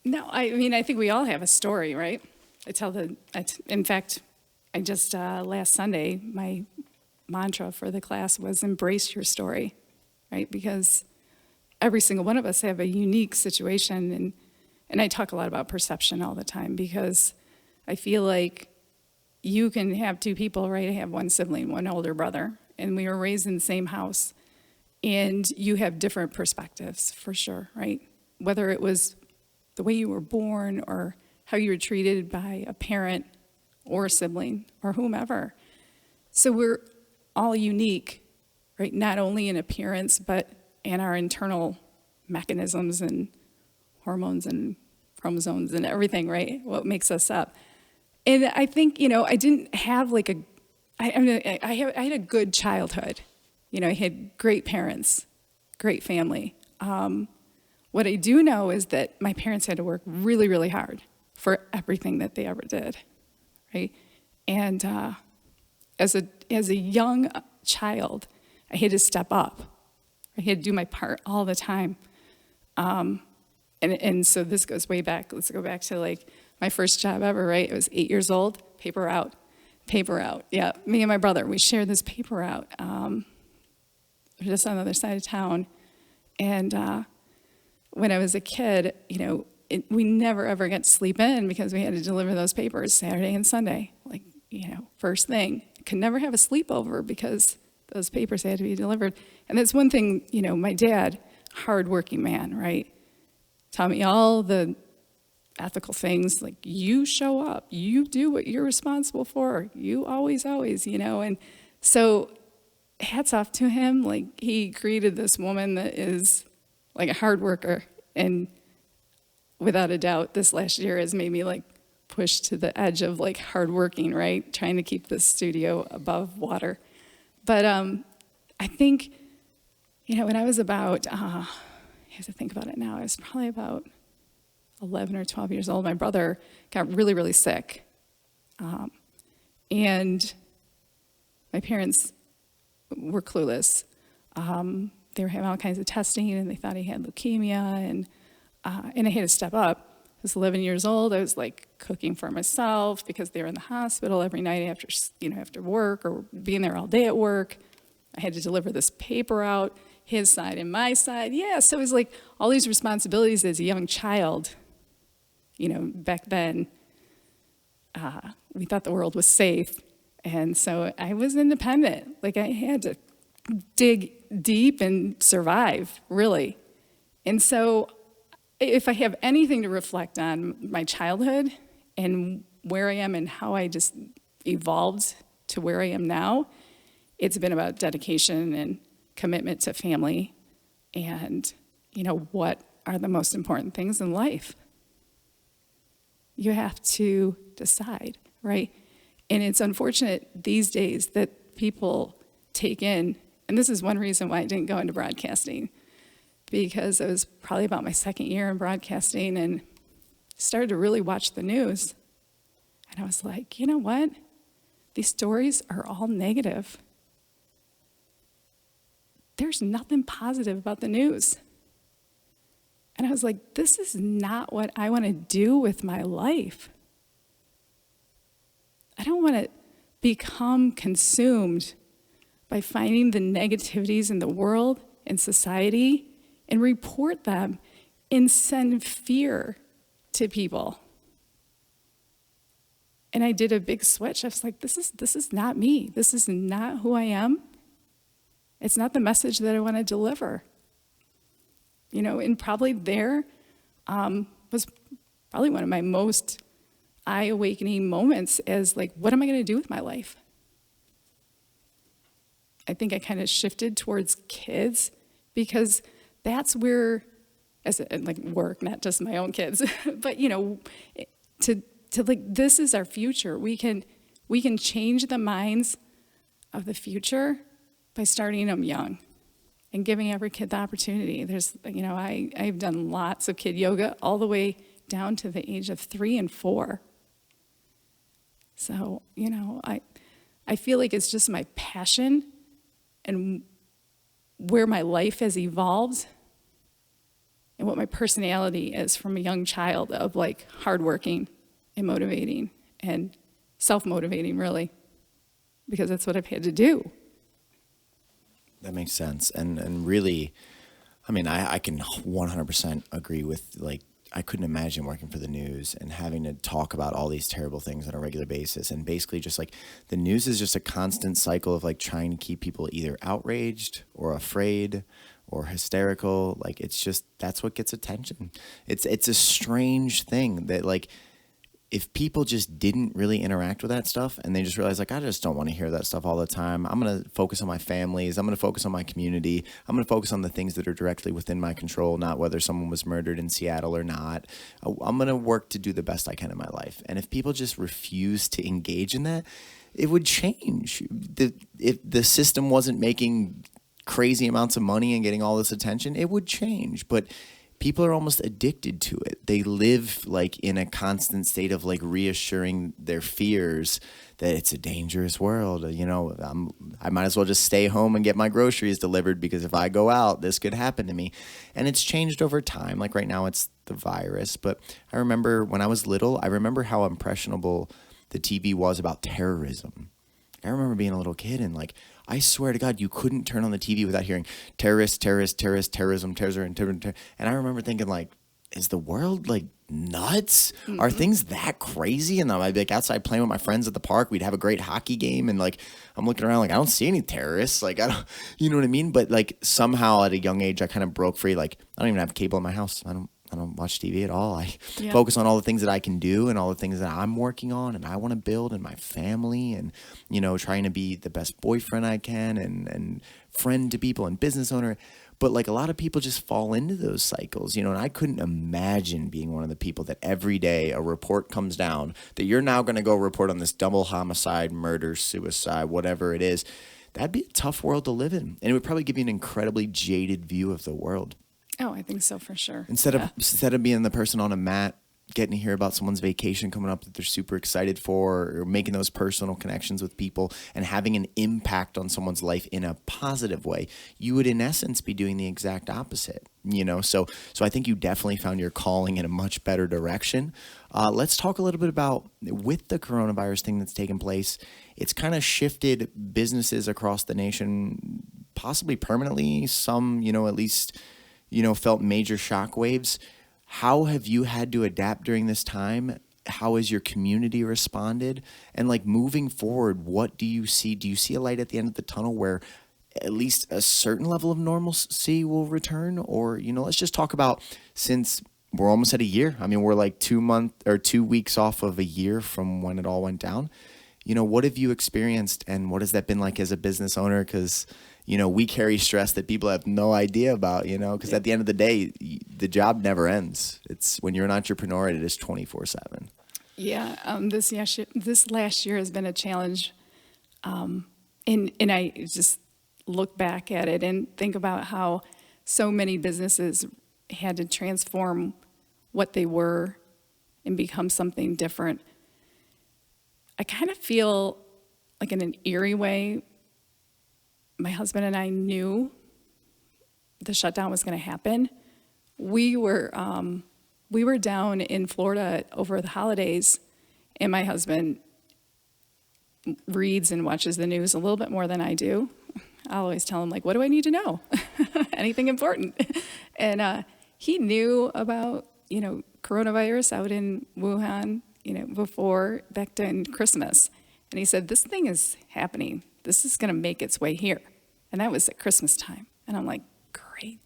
No, I think we all have a story, right? In fact, I just, last Sunday, my mantra for the class was embrace your story, right? Because every single one of us have a unique situation, and I talk a lot about perception all the time, because I feel like you can have 2 people, right? I have 1 sibling, 1 older brother, and we were raised in the same house. And you have different perspectives, for sure, right? Whether it was the way you were born, or how you were treated by a parent or a sibling or whomever. So we're all unique, right? Not only in appearance, but in our internal mechanisms and hormones and chromosomes and everything, right? What makes us up. And I think, I didn't have I had a good childhood. I had great parents, great family. What I do know is that my parents had to work really, really hard for everything that they ever did, right? And as a young child, I had to step up. I had to do my part all the time. And so this goes way back. Let's go back to my first job ever, right? I was 8 years old, paper out. Yeah, me and my brother, we shared this paper out just on the other side of town. And when I was a kid, we never ever got to sleep in because we had to deliver those papers Saturday and Sunday, first thing. Could never have a sleepover because those papers had to be delivered. And that's one thing, my dad, hardworking man, right? Taught me all the ethical things, like you show up, you do what you're responsible for, you always, and so hats off to him. He created this woman that is like a hard worker, and without a doubt, this last year has made me push to the edge of hardworking, right? Trying to keep this studio above water. But I think, when I was about, I have to think about it now, I was probably about 11 or 12 years old. My brother got really, really sick. And my parents were clueless. They were having all kinds of testing, and they thought he had leukemia, and I had to step up. I was 11 years old. I was cooking for myself because they were in the hospital every night after work, or being there all day at work. I had to deliver this paper out, his side and my side. Yeah, so it was all these responsibilities as a young child. Back then, we thought the world was safe. And so I was independent. I had to dig deep and survive, really. And so if I have anything to reflect on my childhood and where I am and how I just evolved to where I am now, it's been about dedication and commitment to family and, what are the most important things in life. You have to decide, right? And it's unfortunate these days that people take in, and this is one reason why I didn't go into broadcasting, because it was probably about my second year in broadcasting and started to really watch the news. And I was like, you know what? These stories are all negative. There's nothing positive about the news. And I was like, this is not what I want to do with my life. I don't want to become consumed by finding the negativities in the world and society and report them and send fear to people. And I did a big switch. I was like, this is not me. This is not who I am. It's not the message that I want to deliver. And probably there was probably one of my most eye-awakening moments as what am I going to do with my life? I think I kind of shifted towards kids because that's where, as work, not just my own kids, but this is our future. We can change the minds of the future by starting them young and giving every kid the opportunity. I've done lots of kid yoga all the way down to the age of 3 and 4. So, I feel like it's just my passion and where my life has evolved and what my personality is from a young child of hardworking and motivating and self-motivating, really, because that's what I've had to do. That makes sense. And really, I can 100% agree with, I couldn't imagine working for the news and having to talk about all these terrible things on a regular basis. And basically just the news is just a constant cycle of trying to keep people either outraged or afraid or hysterical. It's just, that's what gets attention. It's a strange thing that if people just didn't really interact with that stuff and they just realized, like, I just don't want to hear that stuff all the time. I'm going to focus on my families. I'm going to focus on my community. I'm going to focus on the things that are directly within my control, not whether someone was murdered in Seattle or not. I'm going to work to do the best I can in my life. And if people just refuse to engage in that, it would change. If the system wasn't making crazy amounts of money and getting all this attention, it would change. But people are almost addicted to it. They live like in a constant state of like reassuring their fears that it's a dangerous world. You know, I might as well just stay home and get my groceries delivered because if I go out, this could happen to me. And it's changed over time. Like right now it's the virus. But I remember when I was little, I remember how impressionable the TV was about terrorism. I remember being a little kid and like, I swear to God, you couldn't turn on the TV without hearing terrorist, terrorism. And I remember thinking like, is the world like nuts? Mm-hmm. Are things that crazy? And I'd be like outside playing with my friends at the park. We'd have a great hockey game. And like, I'm looking around like, I don't see any terrorists. Like, I don't, you know what I mean? But like somehow at a young age, I kind of broke free. Like, I don't even have cable in my house. I don't watch TV at all. I focus on all the things that I can do and all the things that I'm working on and I want to build in my family and, you know, trying to be the best boyfriend I can and friend to people and business owner. But like a lot of people just fall into those cycles, you know, and I couldn't imagine being one of the people that every day a report comes down that you're now going to go report on this double homicide, murder, suicide, whatever it is. That'd be a tough world to live in. And it would probably give you an incredibly jaded view of the world. Oh, I think so for sure. Instead of being the person on a mat, getting to hear about someone's vacation coming up that they're super excited for, or making those personal connections with people and having an impact on someone's life in a positive way, you would in essence be doing the exact opposite, you know? So I think you definitely found your calling in a much better direction. Let's talk a little bit about with the coronavirus thing that's taken place. It's kind of shifted businesses across the nation, possibly permanently. Some, you know, at least, you know, felt major shockwaves. How have you had to adapt during this time? How has your community responded? And like moving forward, what do you see? Do you see a light at the end of the tunnel where at least a certain level of normalcy will return? Or, you know, let's just talk about, since we're almost at a year. I mean, we're like 2 weeks off of a year from when it all went down. You know, what have you experienced and what has that been like as a business owner? Because, you know, we carry stress that people have no idea about, you know, because at the end of the day, the job never ends. It's when you're an entrepreneur, it is 24/7. Yeah. This last year has been a challenge. And I just look back at it and think about how so many businesses had to transform what they were and become something different. I kind of feel like in an eerie way, my husband and I knew the shutdown was going to happen. We were down in Florida over the holidays, and my husband reads and watches the news a little bit more than I do. I always tell him, like, what do I need to know? Anything important? And he knew about, you know, coronavirus out in Wuhan, you know, before, back during Christmas. And he said, this thing is happening. This is going to make its way here. And that was at Christmas time. And I'm like, great.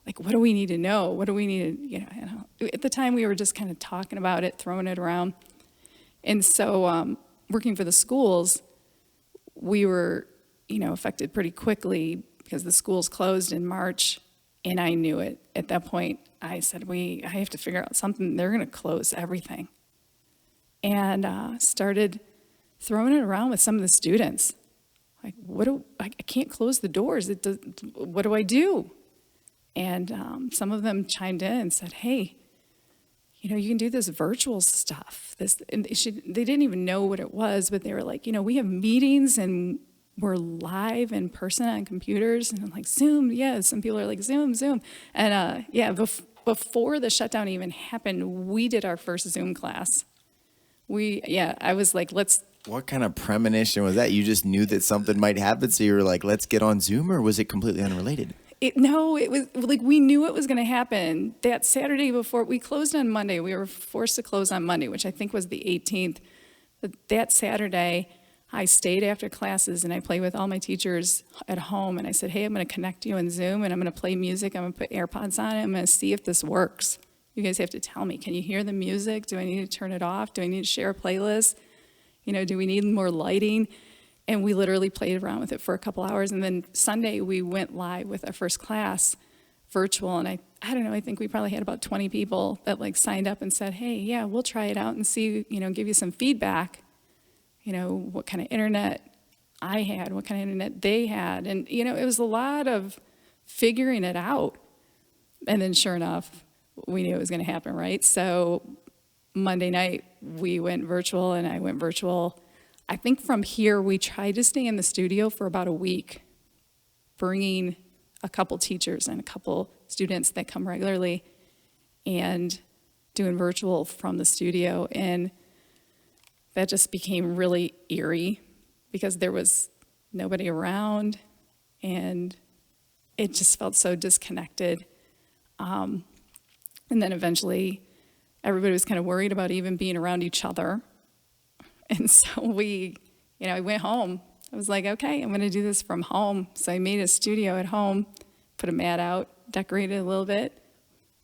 Like, what do we need to know? What do we need to, you know, at the time we were just kind of talking about it, throwing it around. And so working for the schools, we were, you know, affected pretty quickly because the schools closed in March. And I knew it. At that point, I said, I have to figure out something. They're going to close everything. And started throwing it around with some of the students. Like, I can't close the doors. What do I do? And some of them chimed in and said, hey, you know, you can do this virtual stuff. And they didn't even know what it was, but they were like, you know, we have meetings and we're live in person on computers. And I'm like, Zoom, yeah. Some people are like, Zoom. And before the shutdown even happened, we did our first Zoom class. I was like, What kind of premonition was that? You just knew that something might happen, so you were like, let's get on Zoom, or was it completely unrelated? No, it was like we knew it was going to happen. That Saturday before, we closed on Monday. We were forced to close on Monday, which I think was the 18th. But that Saturday, I stayed after classes, and I played with all my teachers at home, and I said, hey, I'm going to connect you on Zoom, and I'm going to play music. I'm going to put AirPods on, and I'm going to see if this works. You guys have to tell me, can you hear the music? Do I need to turn it off? Do I need to share a playlist? Do we need more lighting? And we literally played around with it for a couple hours. And then Sunday, we went live with our first class, virtual. And I don't know, I think we probably had about 20 people that signed up and said, hey, yeah, we'll try it out and see, give you some feedback, what kind of internet I had, what kind of internet they had. And, it was a lot of figuring it out. And then sure enough, we knew it was going to happen, right? So Monday night, we went virtual, and I went virtual. I think from here, we tried to stay in the studio for about a week, bringing a couple teachers and a couple students that come regularly and doing virtual from the studio. And that just became really eerie because there was nobody around, and it just felt so disconnected. And then eventually, everybody was kind of worried about even being around each other. And so I went home. I was like, okay, I'm going to do this from home. So I made a studio at home, put a mat out, decorated a little bit,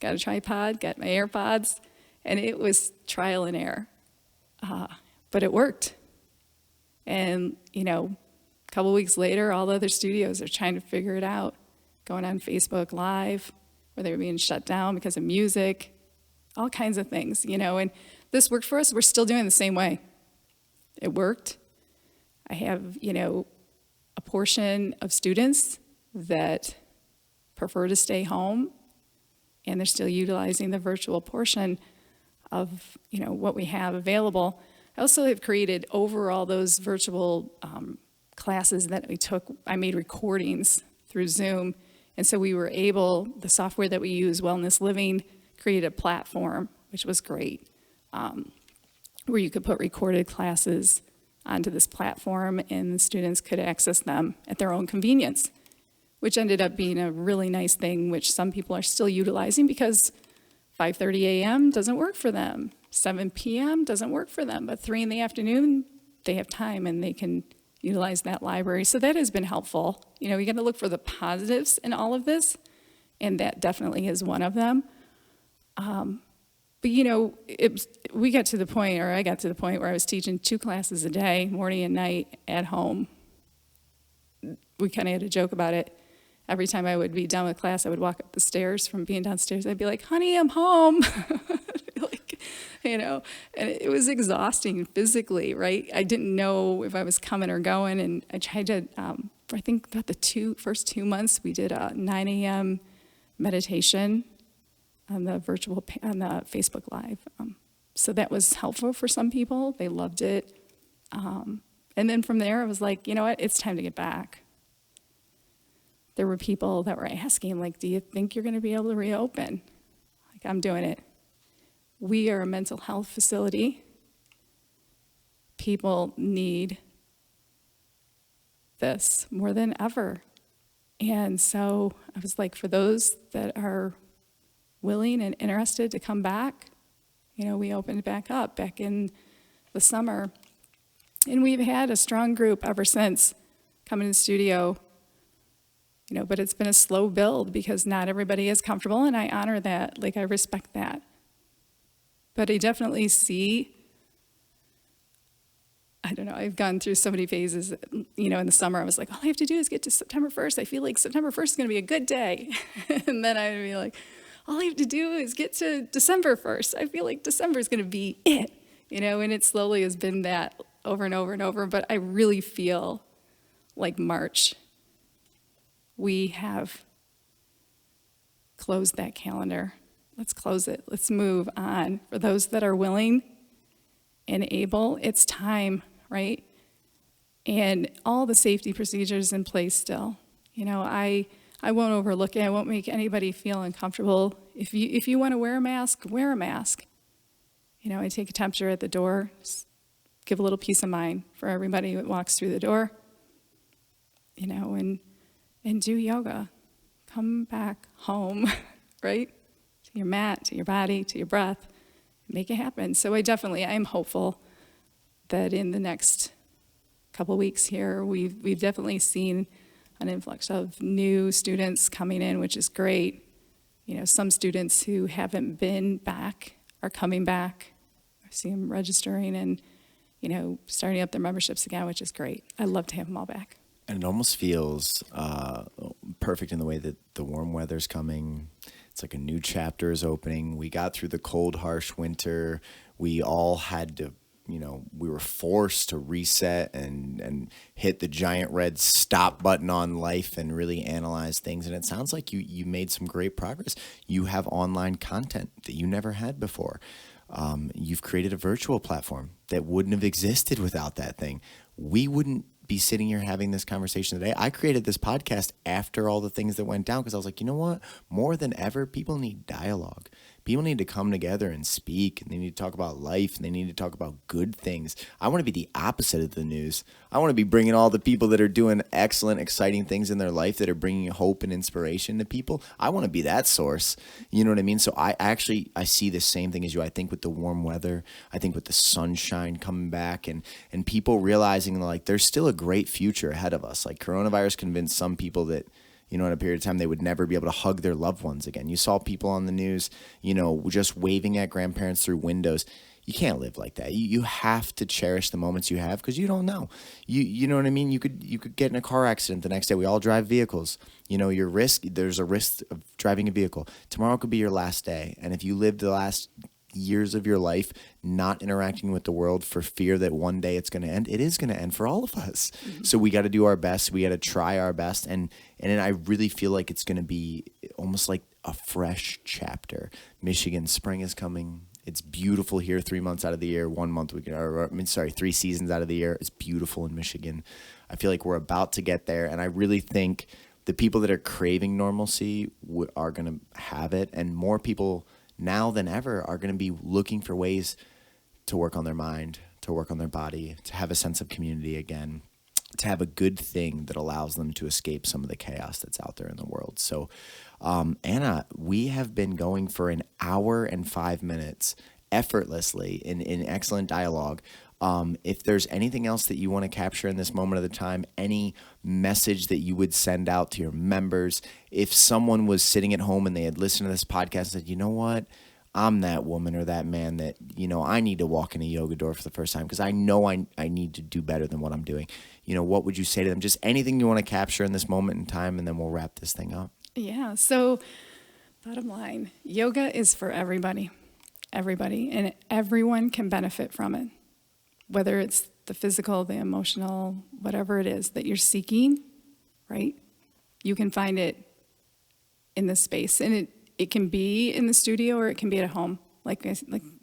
got a tripod, got my AirPods, and it was trial and error. But it worked. And, a couple weeks later, all the other studios are trying to figure it out, going on Facebook Live, where they were being shut down because of music, all kinds of things, and this worked for us. We're still doing it the same way. It worked. I have, a portion of students that prefer to stay home, and they're still utilizing the virtual portion of, what we have available. I also have created over all those virtual classes that we took. I made recordings through Zoom, and so we were able, the software that we use, Wellness Living, created a platform, which was great, where you could put recorded classes onto this platform, and the students could access them at their own convenience, which ended up being a really nice thing, which some people are still utilizing because 5:30 a.m. doesn't work for them. 7 p.m. doesn't work for them, but 3 in the afternoon, they have time and they can utilize that library. So that has been helpful. We got to look for the positives in all of this, and that definitely is one of them. But we got to the point, or I got to the point where I was teaching 2 classes a day, morning and night, at home. We kind of had a joke about it. Every time I would be done with class, I would walk up the stairs from being downstairs. I'd be like, honey, I'm home. And it was exhausting physically, right? I didn't know if I was coming or going. And I tried to, I think about the first 2 months, we did a 9 a.m. meditation on the Facebook Live. So that was helpful for some people. They loved it. And then from there, I was like, you know what? It's time to get back. There were people that were asking, do you think you're going to be able to reopen? I'm doing it. We are a mental health facility. People need this more than ever. And so I was like, for those that are willing and interested to come back, we opened back up back in the summer. And we've had a strong group ever since coming to the studio, but it's been a slow build because not everybody is comfortable, and I honor that. I respect that. But I definitely see, I don't know, I've gone through so many phases, in the summer I was like, all I have to do is get to September 1st. I feel like September 1st is going to be a good day. And then I'd be like, all I have to do is get to December 1st. I feel like December is going to be it, and it slowly has been that over and over and over. But I really feel like March, we have closed that calendar. Let's close it. Let's move on. For those that are willing and able, it's time, right? And all the safety procedures in place still. I won't overlook it. I won't make anybody feel uncomfortable. If you want to wear a mask, wear a mask. I take a temperature at the door, just give a little peace of mind for everybody that walks through the door, and do yoga. Come back home, right? To your mat, to your body, to your breath. Make it happen. So I'm hopeful that in the next couple weeks here, we've definitely seen an influx of new students coming in, which is great. some students who haven't been back are coming back. I see them registering and, starting up their memberships again, which is great. I love to have them all back. And it almost feels perfect in the way that the warm weather's coming. It's like a new chapter is opening. We got through the cold, harsh winter. We all had to, we were forced to reset and hit the giant red stop button on life and really analyze things. And it sounds like you made some great progress. You have online content that you never had before. You've created a virtual platform that wouldn't have existed without that thing. We wouldn't be sitting here having this conversation today. I created this podcast after all the things that went down because I was like, you know what? More than ever, people need dialogue. People need to come together and speak, and they need to talk about life, and they need to talk about good things. I want to be the opposite of the news. I want to be bringing all the people that are doing excellent, exciting things in their life that are bringing hope and inspiration to people. I want to be that source. You know what I mean? So I see the same thing as you. I think with the warm weather, I think with the sunshine coming back and people realizing like there's still a great future ahead of us. Like coronavirus convinced some people that, in a period of time, they would never be able to hug their loved ones again. You saw people on the news, just waving at grandparents through windows. You can't live like that. You have to cherish the moments you have because you don't know. You know what I mean? You could get in a car accident the next day. We all drive vehicles. There's a risk of driving a vehicle. Tomorrow could be your last day. And if you live the last years of your life not interacting with the world for fear that one day it's going to end, it is going to end for all of us. Mm-hmm. So we got to do our best. We got to try our best. And I really feel like it's going to be almost like a fresh chapter. Michigan, spring is coming. It's beautiful here 3 months out of the year. 1 month 3 seasons out of the year. It's beautiful in Michigan. I feel like we're about to get there. And I really think the people that are craving normalcy are going to have it. And more people now than ever are going to be looking for ways to work on their mind, to work on their body, to have a sense of community again, to have a good thing that allows them to escape some of the chaos that's out there in the world. So, Anna, we have been going for an hour and 5 minutes effortlessly in excellent dialogue. If there's anything else that you want to capture in this moment of the time, any message that you would send out to your members, if someone was sitting at home and they had listened to this podcast and said, you know what, I'm that woman or that man that, I need to walk in a yoga door for the first time because I know I need to do better than what I'm doing. What would you say to them? Just anything you want to capture in this moment in time, and then we'll wrap this thing up. Yeah, so bottom line, yoga is for everybody, and everyone can benefit from it. Whether it's the physical, the emotional, whatever it is that you're seeking, right? You can find it in this space. And it can be in the studio or it can be at home. Like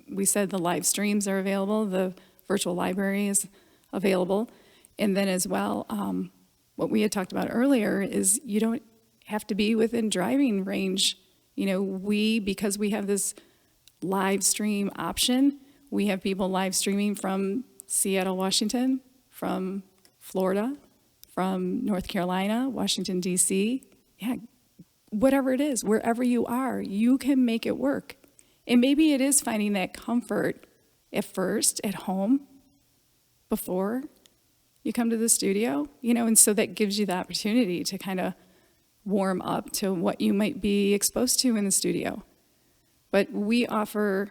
we said, the live streams are available. The virtual library is available. And then as well, what we had talked about earlier is you don't have to be within driving range. Because we have this live stream option, we have people live streaming from Seattle, Washington, from Florida, from North Carolina, Washington, D.C. Yeah, whatever it is, wherever you are, you can make it work. And maybe it is finding that comfort at first at home before you come to the studio, and so that gives you the opportunity to kind of warm up to what you might be exposed to in the studio. But we offer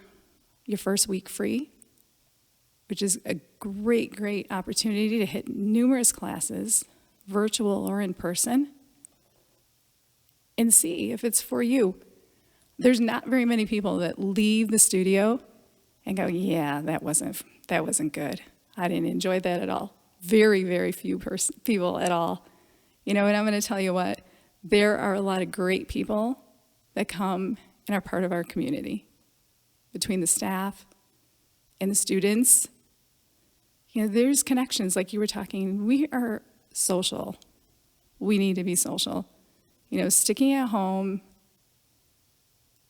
your first week free, which is a great, great opportunity to hit numerous classes, virtual or in person, and see if it's for you. There's not very many people that leave the studio and go, yeah, that wasn't good. I didn't enjoy that at all. Very, very few people at all. And I'm going to tell you what, there are a lot of great people that come and are part of our community. Between the staff and the students, there's connections like you were talking. We are social. We need to be social. Sticking at home,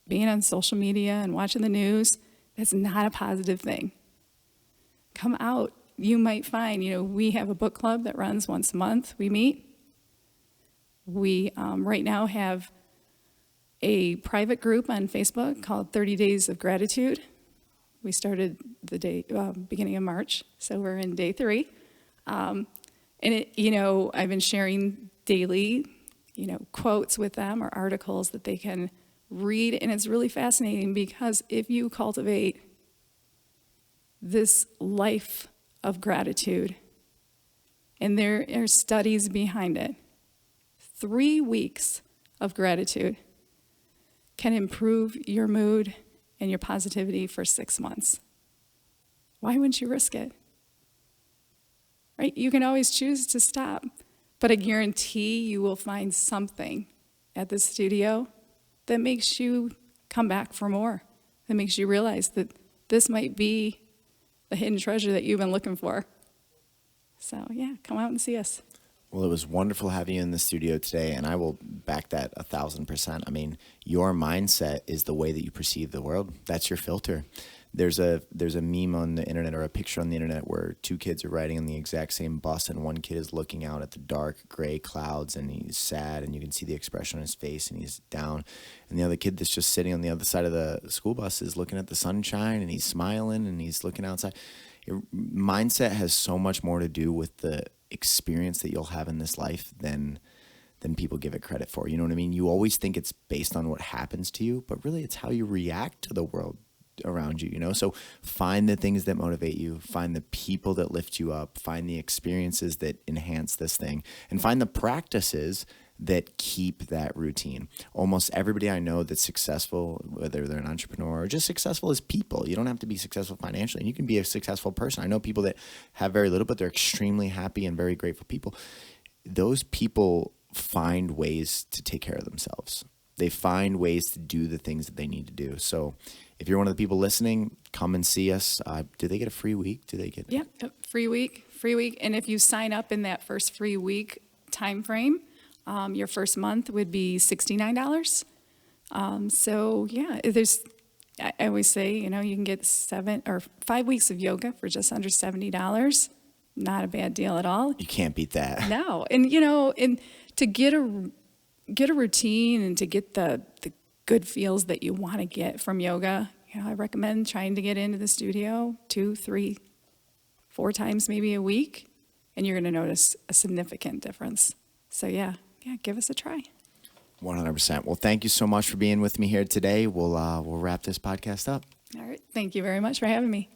being on social media and watching the news, that's not a positive thing. Come out. You might find, we have a book club that runs once a month. We meet. We right now have a private group on Facebook called 30 Days of Gratitude. We started the beginning of March, so we're in day 3. And I've been sharing daily, quotes with them or articles that they can read, and it's really fascinating because if you cultivate this life of gratitude, and there are studies behind it, 3 weeks of gratitude can improve your mood and your positivity for 6 months. Why wouldn't you risk it? Right? You can always choose to stop, but I guarantee you will find something at the studio that makes you come back for more, that makes you realize that this might be the hidden treasure that you've been looking for. So yeah, come out and see us. Well, it was wonderful having you in the studio today, and I will back that 1,000%. I mean, your mindset is the way that you perceive the world. That's your filter. There's a meme on the internet, or a picture on the internet, where 2 kids are riding on the exact same bus, and one kid is looking out at the dark gray clouds, and he's sad, and you can see the expression on his face, and he's down. And the other kid that's just sitting on the other side of the school bus is looking at the sunshine, and he's smiling, and he's looking outside. Your mindset has so much more to do with the experience that you'll have in this life than people give it credit for. You know what I mean? You always think it's based on what happens to you, but really it's how you react to the world around you, you know? So find the things that motivate you, find the people that lift you up, find the experiences that enhance this thing, and find the practices that keep that routine. Almost everybody I know that's successful, whether they're an entrepreneur or just successful as people, you don't have to be successful financially, and you can be a successful person. I know people that have very little, but they're extremely happy and very grateful people. Those people find ways to take care of themselves. They find ways to do the things that they need to do. So if you're one of the people listening, come and see us. Do they get a free week? Yeah, free week. And if you sign up in that first free week time frame, your first month would be $69. So yeah, I always say, you know, you can get 7 or 5 weeks of yoga for just under $70. Not a bad deal at all. You can't beat that. No, and you know, and to get a routine and to get the good feels that you want to get from yoga, you know, I recommend trying to get into the studio 2, 3, 4 times maybe a week, and you're going to notice a significant difference. So yeah, give us a try. 100%. Well, thank you so much for being with me here today. We'll wrap this podcast up. All right. Thank you very much for having me.